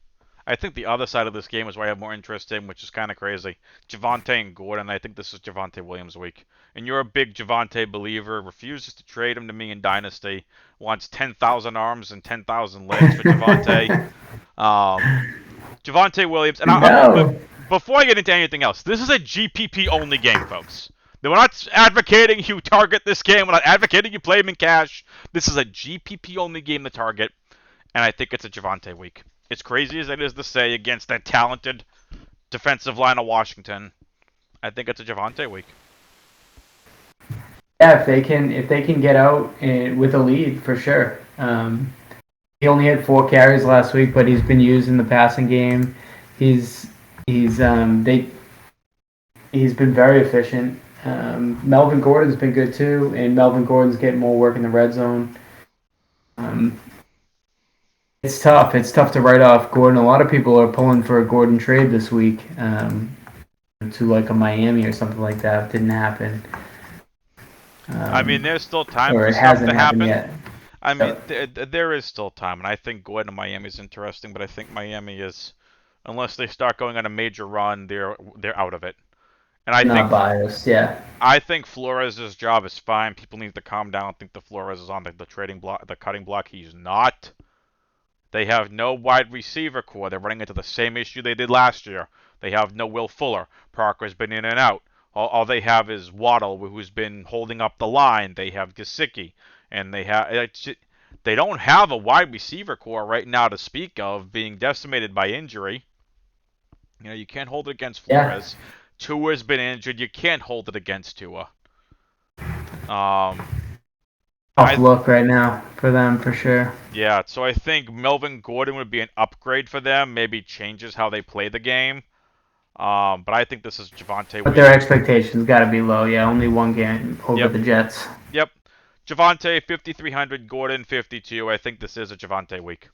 I think the other side of this game is where I have more interest in, which is kind of crazy. Javonte and Gordon. I think this is Javonte Williams' week. And you're a big Javonte believer, refuses to trade him to me in Dynasty, wants 10,000 arms and 10,000 legs for Javonte. Javonte Williams. And before I get into anything else, this is a GPP-only game, folks. We're not advocating you target this game. We're not advocating you play him in cash. This is a GPP-only game to target, and I think it's a Javonte week. As crazy as it is to say against that talented defensive line of Washington, I think it's a Javonte week. Yeah, if they can get out with a lead, for sure. He only had 4 carries last week, but he's been used in the passing game. He's been very efficient. Melvin Gordon's been good too, and Melvin Gordon's getting more work in the red zone. It's tough. It's tough to write off Gordon. A lot of people are pulling for a Gordon trade this week to like a Miami or something like that. It didn't happen. I mean, there's still time for stuff to happen. Yet. I mean, there is still time, and I think Gordon and Miami is interesting, but I think Miami is, unless they start going on a major run, they're out of it. And I think biased, yeah. I think Flores' job is fine. People need to calm down. I think the Flores is on the trading block, the cutting block. He's not. They have no wide receiver core. They're running into the same issue they did last year. They have no Will Fuller. Parker's been in and out. All they have is Waddle, who's been holding up the line. They have Gesicki, and they don't have a wide receiver core right now to speak of, being decimated by injury. You can't hold it against Flores. Yeah. Tua's been injured. You can't hold it against Tua. Tough look right now for them, for sure. Yeah, so I think Melvin Gordon would be an upgrade for them. Maybe changes how they play the game. But I think this is Javonte. But their expectations got to be low. Yeah, only one game over the Jets. Yep. Javonte, 5,300. Gordon, 52. I think this is a Javonte week.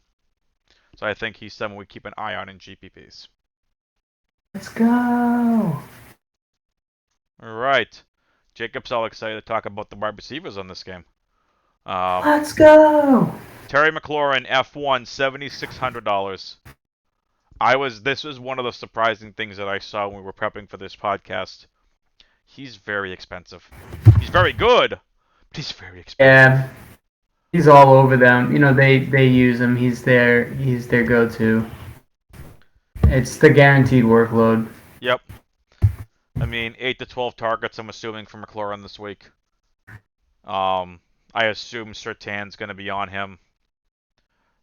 So I think he's someone we keep an eye on in GPPs. Let's go. All right. Jacob's all excited to talk about the wide receivers on this game. Let's go. Terry McLaurin, F1, $7,600. This was one of the surprising things that I saw when we were prepping for this podcast. He's very expensive. He's very good, but he's very expensive. Yeah, he's all over them. They use him. He's their go-to. It's the guaranteed workload. Yep. I mean, 8 to 12 targets, I'm assuming, for McLaurin this week. I assume Surtain's going to be on him.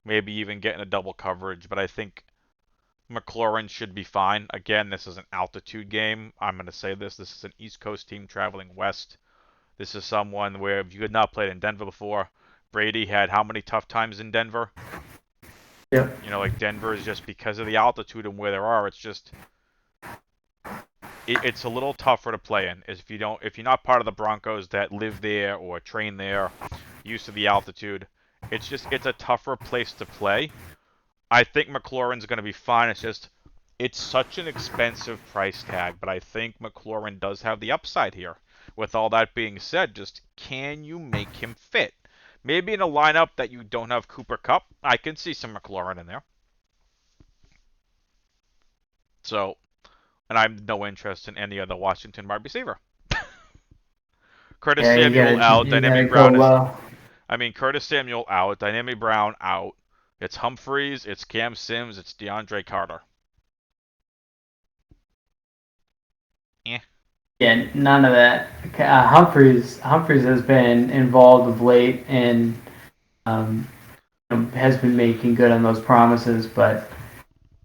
Maybe even getting a double coverage, but I think McLaurin should be fine. Again, this is an altitude game. I'm going to say this. This is an East Coast team traveling west. This is someone where if you had not played in Denver before, Brady had how many tough times in Denver? Yep. Like Denver is just because of the altitude and where they are, it's just it's a little tougher to play in. If you're not part of the Broncos that live there or train there, used to the altitude, it's a tougher place to play. I think McLaurin's going to be fine. It's such an expensive price tag, but I think McLaurin does have the upside here. With all that being said, just can you make him fit? Maybe in a lineup that you don't have Cooper Kupp, I can see some McLaurin in there. So, and I have no interest in any other Washington wide receiver. Curtis Samuel out, Dynamic Brown is... Curtis Samuel out, Dynamic Brown out. It's Humphreys, it's Cam Sims, it's DeAndre Carter. Yeah, none of that. Humphreys has been involved of late and has been making good on those promises, but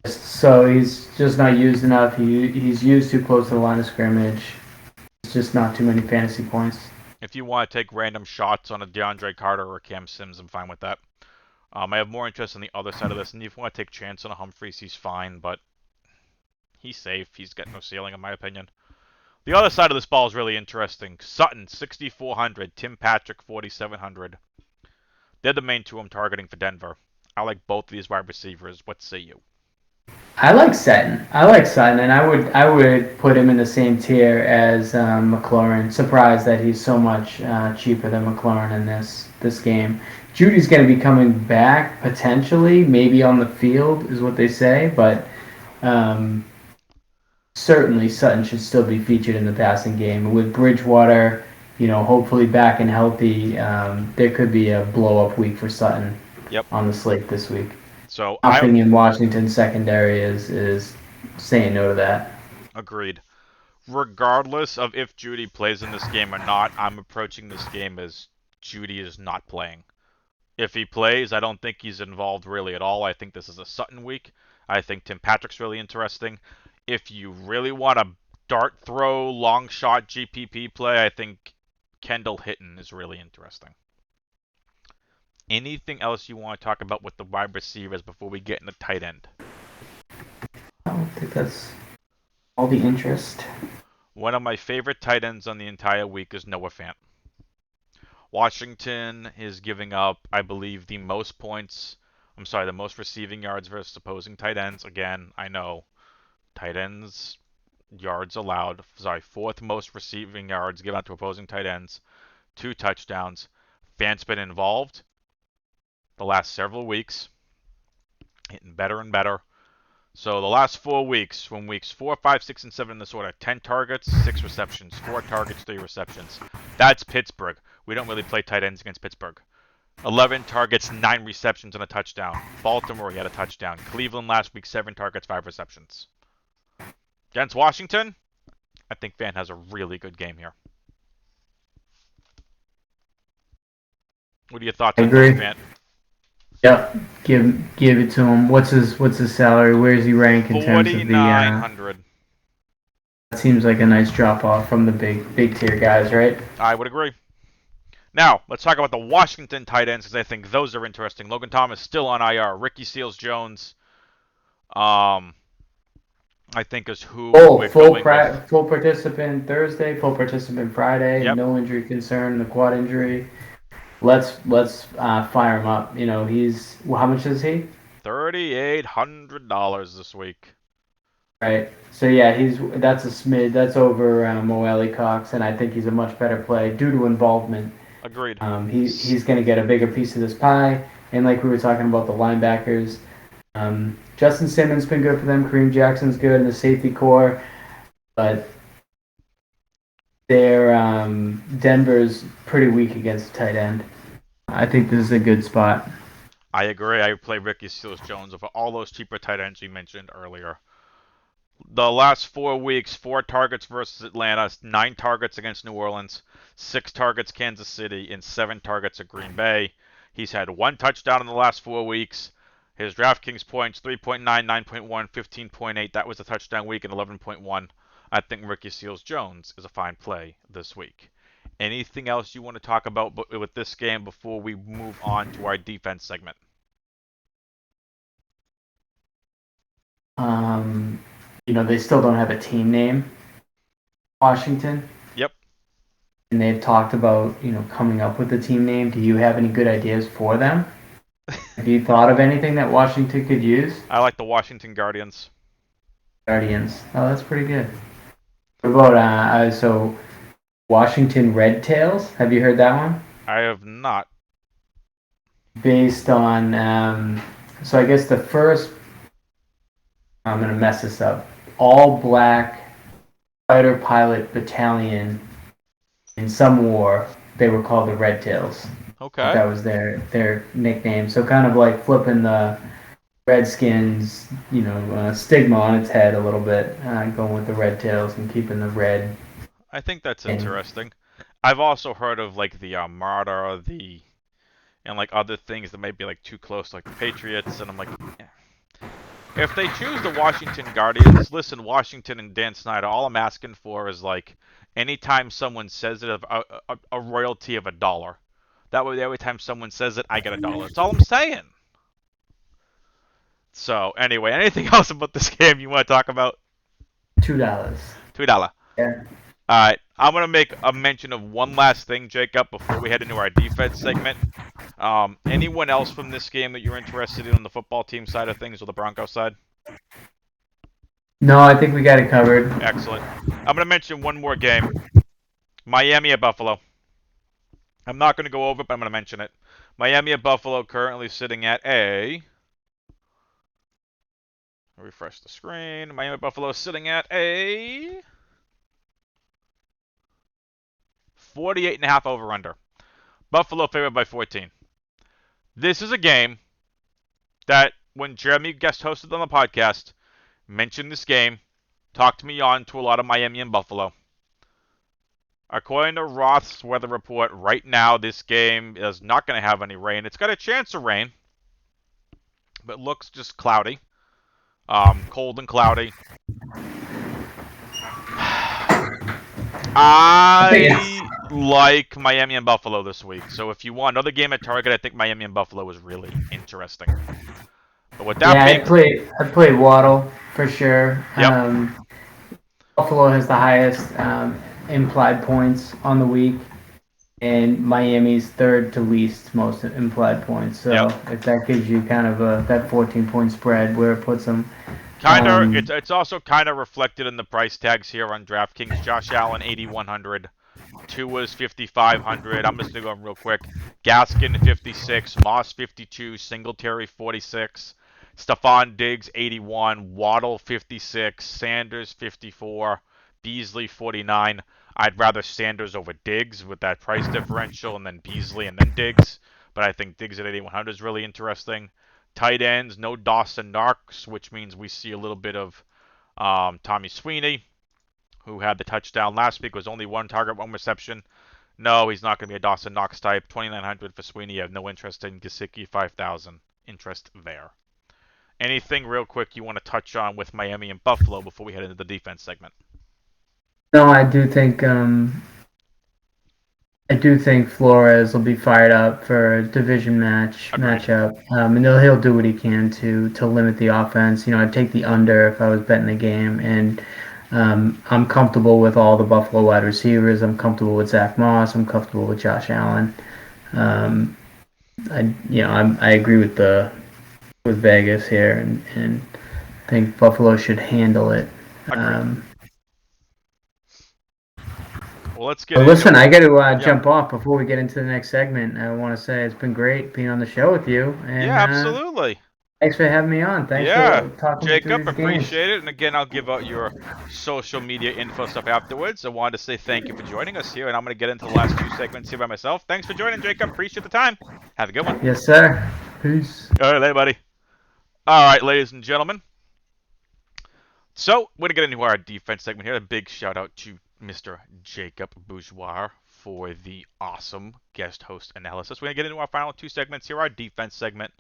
so he's just not used enough. He's used too close to the line of scrimmage. It's just not too many fantasy points. If you want to take random shots on a DeAndre Carter or a Cam Sims, I'm fine with that. I have more interest on the other side of this, and if you want to take a chance on a Humphreys, he's fine, but he's safe. He's got no ceiling, in my opinion. The other side of this ball is really interesting. Sutton, 6,400. Tim Patrick, 4,700. They're the main two I'm targeting for Denver. I like both of these wide receivers. What say you? I like Sutton, and I would put him in the same tier as McLaurin. Surprised that he's so much cheaper than McLaurin in this game. Judy's going to be coming back potentially, maybe on the field is what they say, but certainly Sutton should still be featured in the passing game. With Bridgewater, hopefully back and healthy, there could be a blow-up week for Sutton on the slate this week. So nothing in Washington secondary is saying no to that. Agreed. Regardless of if Judy plays in this game or not, I'm approaching this game as Judy is not playing. If he plays, I don't think he's involved really at all. I think this is a Sutton week. I think Tim Patrick's really interesting. If you really want a dart throw, long shot GPP play, I think Kendall Hinton is really interesting. Anything else you want to talk about with the wide receivers before we get in the tight end? I don't think that's all the interest. One of my favorite tight ends on the entire week is Noah Fant. Washington is giving up, I believe, the most receiving yards versus opposing tight ends. Again, I know tight ends, yards allowed. Fourth most receiving yards given out to opposing tight ends. 2 touchdowns. Fant's been involved the last several weeks, hitting better and better. So the last 4 weeks, from weeks 4, 5, 6, and 7 in this order, 10 targets, 6 receptions, 4 targets, 3 receptions. That's Pittsburgh. We don't really play tight ends against Pittsburgh. 11 targets, 9 receptions, and a touchdown. Baltimore, he had a touchdown. Cleveland last week, 7 targets, 5 receptions. Against Washington, I think Fant has a really good game here. What are your thoughts on Fant? Yep, give it to him. What's his salary? Where does he rank in terms of the? 4,900. That seems like a nice drop off from the big tier guys, right? I would agree. Now let's talk about the Washington tight ends because I think those are interesting. Logan Thomas still on IR. Ricky Seals-Jones, I think is who full participant Thursday, full participant Friday. Yep. No injury concern. The quad injury. Let's fire him up. He's how much is he? $3,800 this week. Right. So yeah, that's a smid. That's over Mo Cox, and I think he's a much better play due to involvement. Agreed. He's going to get a bigger piece of this pie, and like we were talking about the linebackers, Justin Simmons been good for them. Kareem Jackson's good in the safety core, but Denver's pretty weak against the tight end. I think this is a good spot. I agree. I play Ricky Seals-Jones over all those cheaper tight ends we mentioned earlier. The last 4 weeks, 4 targets versus Atlanta, 9 targets against New Orleans, 6 targets Kansas City, and 7 targets at Green Bay. He's had 1 touchdown in the last 4 weeks. His DraftKings points, 3.9, 9.1, 15.8. That was a touchdown week, and 11.1. I think Ricky Seals-Jones is a fine play this week. Anything else you want to talk about with this game before we move on to our defense segment? They still don't have a team name, Washington. Yep. And they've talked about, coming up with a team name. Do you have any good ideas for them? Have you thought of anything that Washington could use? I like the Washington Guardians. Guardians. Oh, that's pretty good. What about, Washington Red Tails? Have you heard that one? I have not. Based on, so I guess the first, I'm going to mess this up, all-black fighter pilot battalion in some war, they were called the Red Tails. Okay. That was their nickname. So kind of like flipping the Redskins, stigma on its head a little bit, going with the Red Tails and keeping the red. I think that's interesting. I've also heard of like the Armada, and like other things that may be like too close, like the Patriots, and I'm like, yeah. If they choose the Washington Guardians, listen, Washington and Dan Snyder, all I'm asking for is like, anytime someone says it, a royalty of $1. That way, every time someone says it, I get $1. That's all I'm saying. So, anyway, anything else about this game you want to talk about? $2. $2. Yeah. Alright, I'm going to make a mention of one last thing, Jacob, before we head into our defense segment. Anyone else from this game that you're interested in on the football team side of things or the Broncos side? No, I think we got it covered. Excellent. I'm going to mention one more game. Miami at Buffalo. I'm not going to go over it, but I'm going to mention it. Miami at Buffalo currently sitting at a... Refresh the screen. Miami at Buffalo sitting at a... 48.5 over-under. Buffalo favored by 14. This is a game that, when Jeremy guest hosted on the podcast, mentioned this game, talked me on to a lot of Miami and Buffalo. According to Roth's weather report, right now this game is not going to have any rain. It's got a chance of rain, but looks just cloudy. Cold and cloudy. I like Miami and Buffalo this week. So if you want another game at Target, I think Miami and Buffalo is really interesting. But with that I'd play Waddle for sure. Yep. Buffalo has the highest implied points on the week, and Miami's third to least most implied points. So if that gives you kind of that 14-point spread where it puts them. It's also kind of reflected in the price tags here on DraftKings. Josh Allen 8,100, Tua's 5,500. I'm just gonna go real quick. Gaskin 56, Moss 52, Singletary 46, Stephon Diggs 81, Waddle 56, Sanders 54, Beasley 49. I'd rather Sanders over Diggs with that price differential, and then Beasley and then Diggs. But I think Diggs at 8,100 is really interesting. Tight ends, no Dawson Knox, which means we see a little bit of Tommy Sweeney, who had the touchdown last week, was only 1 target, 1 reception. No, he's not going to be a Dawson Knox type. 2,900 for Sweeney. You have no interest in Gesicki, 5,000. Interest there. Anything real quick you want to touch on with Miami and Buffalo before we head into the defense segment? No, I do think Flores will be fired up for a division matchup, and he'll do what he can to limit the offense. I'd take the under if I was betting the game, and I'm comfortable with all the Buffalo wide receivers. I'm comfortable with Zach Moss. I'm comfortable with Josh Allen. I agree with the with Vegas here, and I think Buffalo should handle it. Agreed. Well, let's get But into listen, it. I got to Yeah. jump off before we get into the next segment. I want to say it's been great being on the show with you, and Yeah, absolutely. thanks for having me on. Thanks Yeah, for talking me through Jacob, these games. appreciate it. And again, I'll give out your social media info stuff afterwards. I wanted to say thank you for joining us here, and I'm going to get into the last two segments here by myself. Thanks for joining, Jacob. Appreciate the time. Have a good one. Yes, sir. Peace. All right, later, buddy. All right, ladies and gentlemen. So, we're going to get into our defense segment here. A big shout out to Mr. Jacob Bourgeois for the awesome guest host analysis. We're going to get into our final two segments here, our defense segment,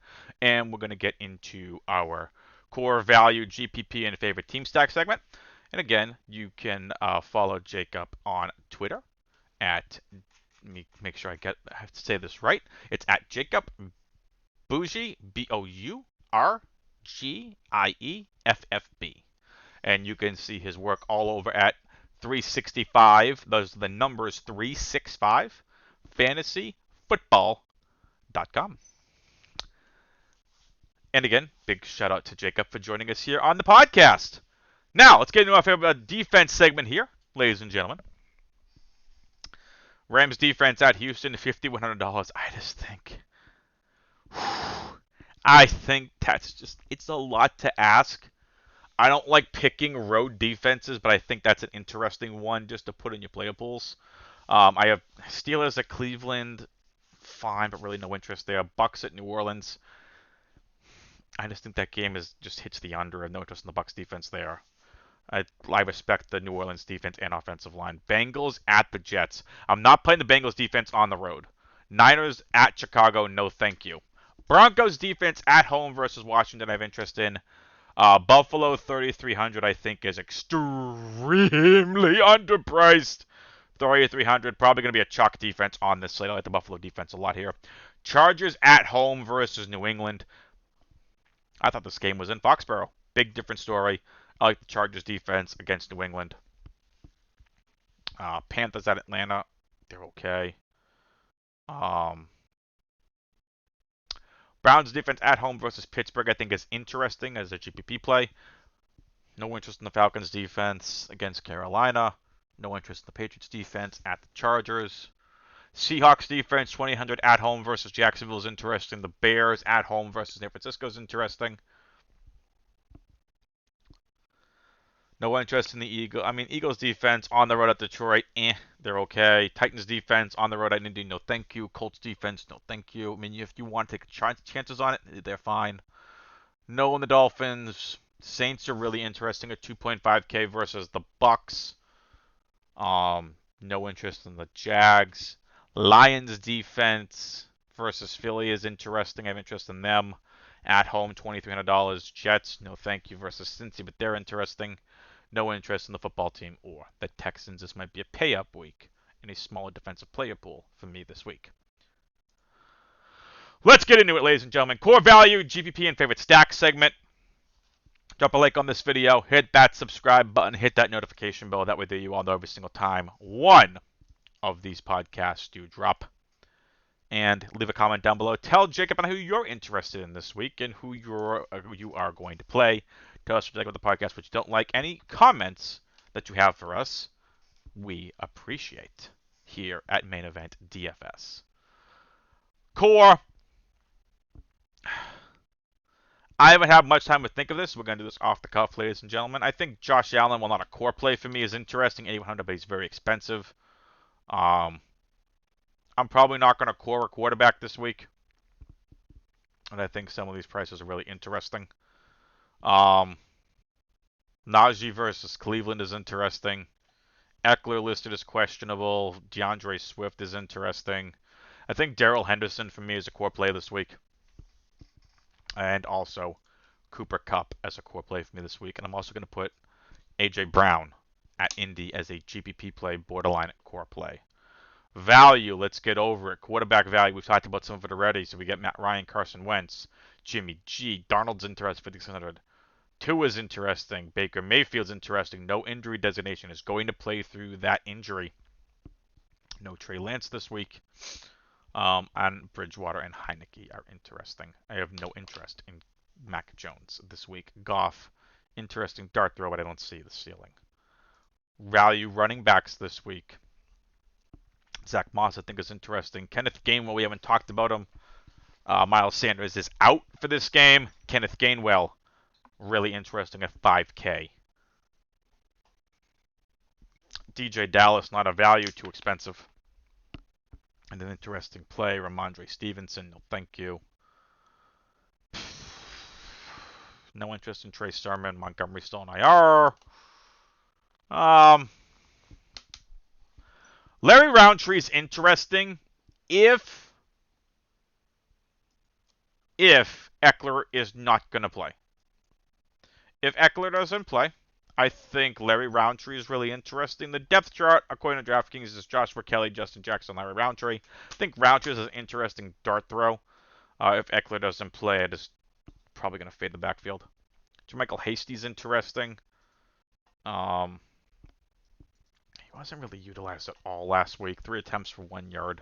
and we're going to get into our core value, GPP, and favorite team stack segment. And again, you can follow Jacob on Twitter at, let me make sure I have to say this right. It's at Jacob Bougie, BOURGIEFFB. And you can see his work all over at 365. Those are the numbers 365 fantasyfootball.com. And again, big shout out to Jacob for joining us here on the podcast. Now, let's get into our favorite defense segment here, ladies and gentlemen. Rams defense at Houston, $5,100. I think that's just, it's a lot to ask. I don't like picking road defenses, but I think that's an interesting one just to put in your player pools. I have Steelers at Cleveland, fine, but really no interest there. Bucks at New Orleans. I just think that game just hits the under. I have no interest in the Bucks defense there. I respect the New Orleans defense and offensive line. Bengals at the Jets. I'm not playing the Bengals defense on the road. Niners at Chicago, no thank you. Broncos defense at home versus Washington I have interest in. Buffalo 3,300 I think is extremely underpriced. 3,300, probably going to be a chalk defense on this slate. I like the Buffalo defense a lot here. Chargers at home versus New England. I thought this game was in Foxborough. Big different story. I like the Chargers defense against New England. Panthers at Atlanta. They're okay. Browns defense at home versus Pittsburgh I think is interesting as a GPP play. No interest in the Falcons defense against Carolina. No interest in the Patriots defense at the Chargers. Seahawks defense 2,800 at home versus Jacksonville is interesting. The Bears at home versus San Francisco is interesting. No interest in the Eagles. Eagles defense on the road at Detroit, they're okay. Titans defense on the road at Indy, no thank you. Colts defense, no thank you. If you want to take chances on it, they're fine. No on the Dolphins. Saints are really interesting at 2.5K versus the Bucks. No interest in the Jags. Lions defense versus Philly is interesting. I have interest in them. At home, $2,300. Jets, no thank you versus Cincy, but they're interesting. No interest in the football team or the Texans. This might be a pay-up week in a smaller defensive player pool for me this week. Let's get into it, ladies and gentlemen. Core value, GPP, and favorite stack segment. Drop a like on this video. Hit that subscribe button. Hit that notification bell. That way you all know every single time one of these podcasts do drop. And leave a comment down below. Tell Jacob on who you're interested in this week and who you are going to play. Tell us what you like about the podcast, what you don't like. Any comments that you have for us, we appreciate here at Main Event DFS. Core. I haven't had much time to think of this. We're going to do this off the cuff, ladies and gentlemen. I think Josh Allen, while not a core play for me, is interesting. 8,100, but he's very expensive. I'm probably not going to core a quarterback this week. And I think some of these prices are really interesting. Najee versus Cleveland is interesting. Eckler listed as questionable. DeAndre Swift is interesting. I think Darrell Henderson for me is a core play this week. And also Cooper Kupp as a core play for me this week. And I'm also going to put A.J. Brown at Indy as a GPP play, borderline core play. Value, let's get over it. Quarterback value, we've talked about some of it already. So we get Matt Ryan, Carson Wentz, Jimmy G. Darnold's interesting, 5,600. Tua's interesting. Baker Mayfield's interesting. No injury designation. Is going to play through that injury. No Trey Lance this week. And Bridgewater and Heineke are interesting. I have no interest in Mac Jones this week. Goff, interesting dart throw, but I don't see the ceiling. Value running backs this week. Zach Moss, I think, is interesting. Kenneth Gainwell, we haven't talked about him. Miles Sanders is out for this game. Kenneth Gainwell, really interesting at 5K. DJ Dallas, not a value, too expensive. And an interesting play, Ramondre Stevenson, no thank you. No interest in Trey Sermon. Montgomery still in IR. Larry Roundtree is interesting if Eckler is not going to play. If Eckler doesn't play, I think Larry Roundtree is really interesting. The depth chart, according to DraftKings, is Joshua Kelly, Justin Jackson, Larry Roundtree. I think Roundtree is an interesting dart throw. If Eckler doesn't play, it is probably going to fade the backfield. Jermichael Hasty's interesting. He wasn't really utilized at all last week. 3 attempts for 1 yard.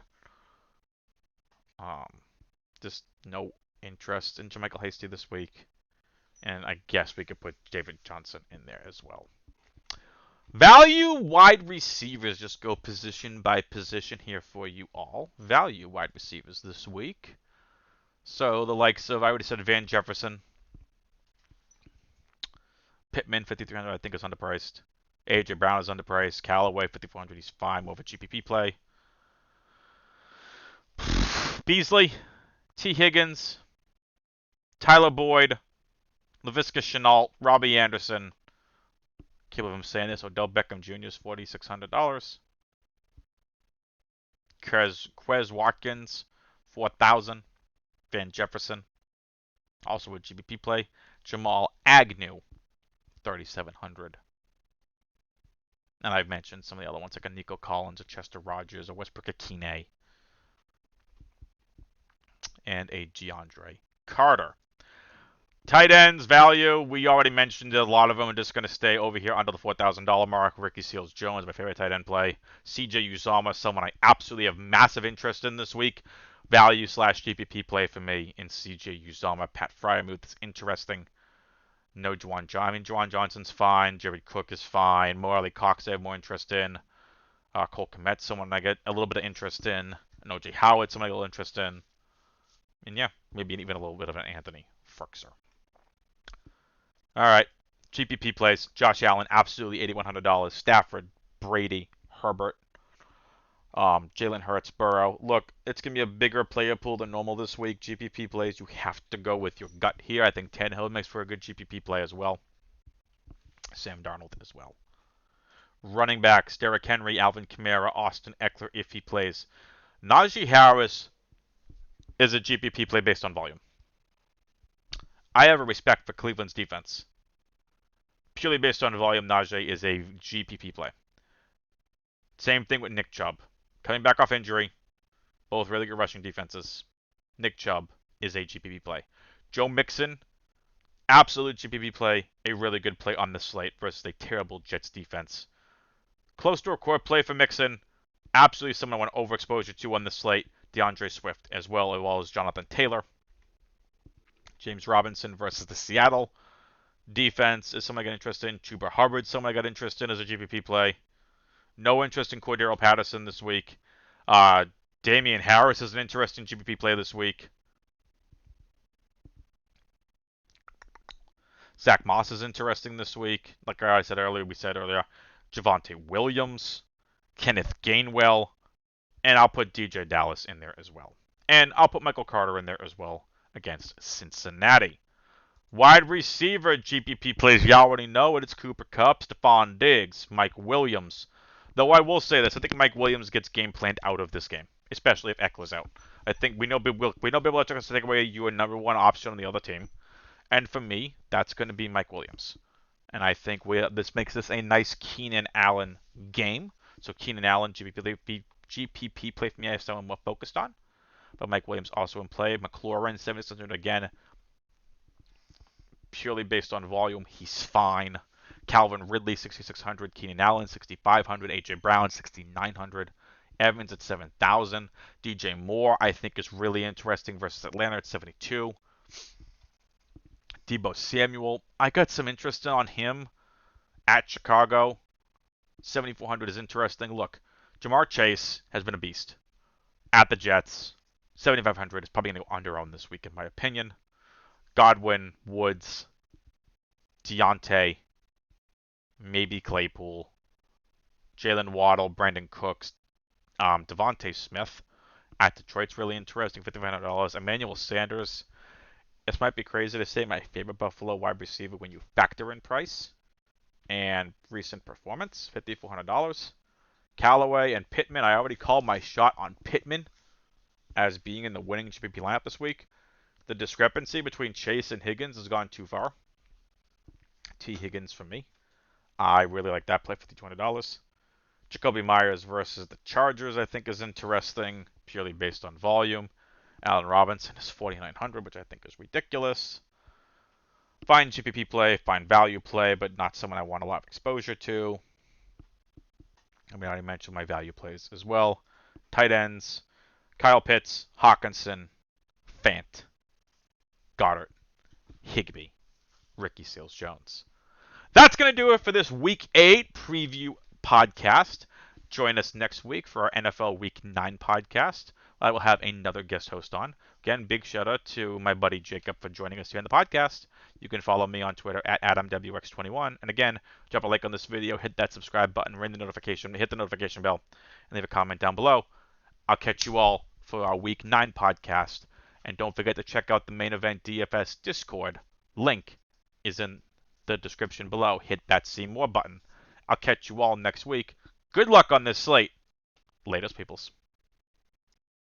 Just no interest in Jermichael Hasty this week. And I guess we could put David Johnson in there as well. Value wide receivers. Just go position by position here for you all. Value wide receivers this week. So the likes of, I would have said Van Jefferson. Pittman, 5,300, I think is underpriced. AJ Brown is underpriced. Callaway, 5,400, he's fine. More of a GPP play. Beasley, T. Higgins, Tyler Boyd, Laviska Shenault, Robbie Anderson. Can't believe I'm saying this. Odell Beckham Jr. is $4,600. Quez Watkins, 4,000. Van Jefferson, also a GPP play. Jamal Agnew, 3,700. And I've mentioned some of the other ones like a Nico Collins, a Chester Rogers, a Westbrook Akine, and a DeAndre Carter. Tight ends value, we already mentioned a lot of them are just going to stay over here under the $4,000 mark. Ricky Seals-Jones, my favorite tight end play. CJ Uzomah, someone I absolutely have massive interest in this week. Value / GPP play for me in CJ Uzomah. Pat Fryermuth is interesting. No Juwan Johnson. I mean, Juwan Johnson's fine. Jared Cook is fine. Morley Cox I have more interest in. Cole Kmet, someone I get a little bit of interest in. And OJ Howard, someone I get a little interest in. And yeah, maybe even a little bit of an Anthony Ferkser. All right, GPP plays. Josh Allen, absolutely $8,100. Stafford, Brady, Herbert, Jalen Hurts, Burrow. Look, it's going to be a bigger player pool than normal this week. GPP plays, you have to go with your gut here. I think Tannehill makes for a good GPP play as well. Sam Darnold as well. Running backs, Derrick Henry, Alvin Kamara, Austin Eckler if he plays. Najee Harris is a GPP play based on volume. I have a respect for Cleveland's defense. Purely based on volume, Najee is a GPP play. Same thing with Nick Chubb. Coming back off injury, both really good rushing defenses. Nick Chubb is a GPP play. Joe Mixon, absolute GPP play, a really good play on the slate versus a terrible Jets defense. Close to a core play for Mixon, absolutely someone I want overexposure to on the slate. DeAndre Swift as well as Jonathan Taylor. James Robinson versus the Seattle defense is someone I got interested in. Chuba Hubbard, someone I got interested in as a GPP play. No interest in Cordero Patterson this week. Damian Harris is an interesting GPP play this week. Zach Moss is interesting this week. Like I said earlier, Javonte Williams, Kenneth Gainwell, and I'll put DJ Dallas in there as well. And I'll put Michael Carter in there as well against Cincinnati. Wide receiver GPP plays, you already know it. It's Cooper Kupp, Stephon Diggs, Mike Williams. Though I will say this, I think Mike Williams gets game planned out of this game, especially if Eckler's out. I think we know Bill Belichick is to take away your number one option on the other team. And for me, that's going to be Mike Williams. And I think this makes this a nice Keenan Allen game. So Keenan Allen, GPP play for me, I have someone more focused on. But Mike Williams also in play. McLaurin, 7,600 again. Purely based on volume, he's fine. Calvin Ridley, 6,600. Keenan Allen, 6,500. AJ Brown, 6,900. Evans at 7,000. DJ Moore, I think, is really interesting versus Atlanta at 72. Deebo Samuel. I got some interest on him at Chicago. 7,400 is interesting. Look, Jamar Chase has been a beast at the Jets. 7,500 is probably going to go under-owned this week, in my opinion. Godwin, Woods, Deontay, maybe Claypool, Jalen Waddle, Brandon Cooks, Devontae Smith at Detroit's really interesting, $5,500. Emmanuel Sanders. This might be crazy to say my favorite Buffalo wide receiver when you factor in price and recent performance, $5,400. Callaway and Pittman. I already called my shot on Pittman as being in the winning GPP lineup this week. The discrepancy between Chase and Higgins has gone too far. T. Higgins for me. I really like that play, $5,200. Jacoby Myers versus the Chargers, I think, is interesting, purely based on volume. Allen Robinson is 4,900, which I think is ridiculous. Fine GPP play, fine value play, but not someone I want a lot of exposure to. I already mentioned my value plays as well. Tight ends, Kyle Pitts, Hawkinson, Fant, Goddard, Higbee, Ricky Seals-Jones. That's going to do it for this Week 8 preview podcast. Join us next week for our NFL Week 9 podcast. I will have another guest host on. Again, big shout out to my buddy Jacob for joining us here on the podcast. You can follow me on Twitter at AdamWX21. And again, drop a like on this video, hit that subscribe button, ring the notification, hit the notification bell, and leave a comment down below. I'll catch you all for our Week 9 podcast. And don't forget to check out the main event DFS Discord. Link is in the description below. Hit that see more button. I'll catch you all next week. Good luck on this slate. Latest, peoples.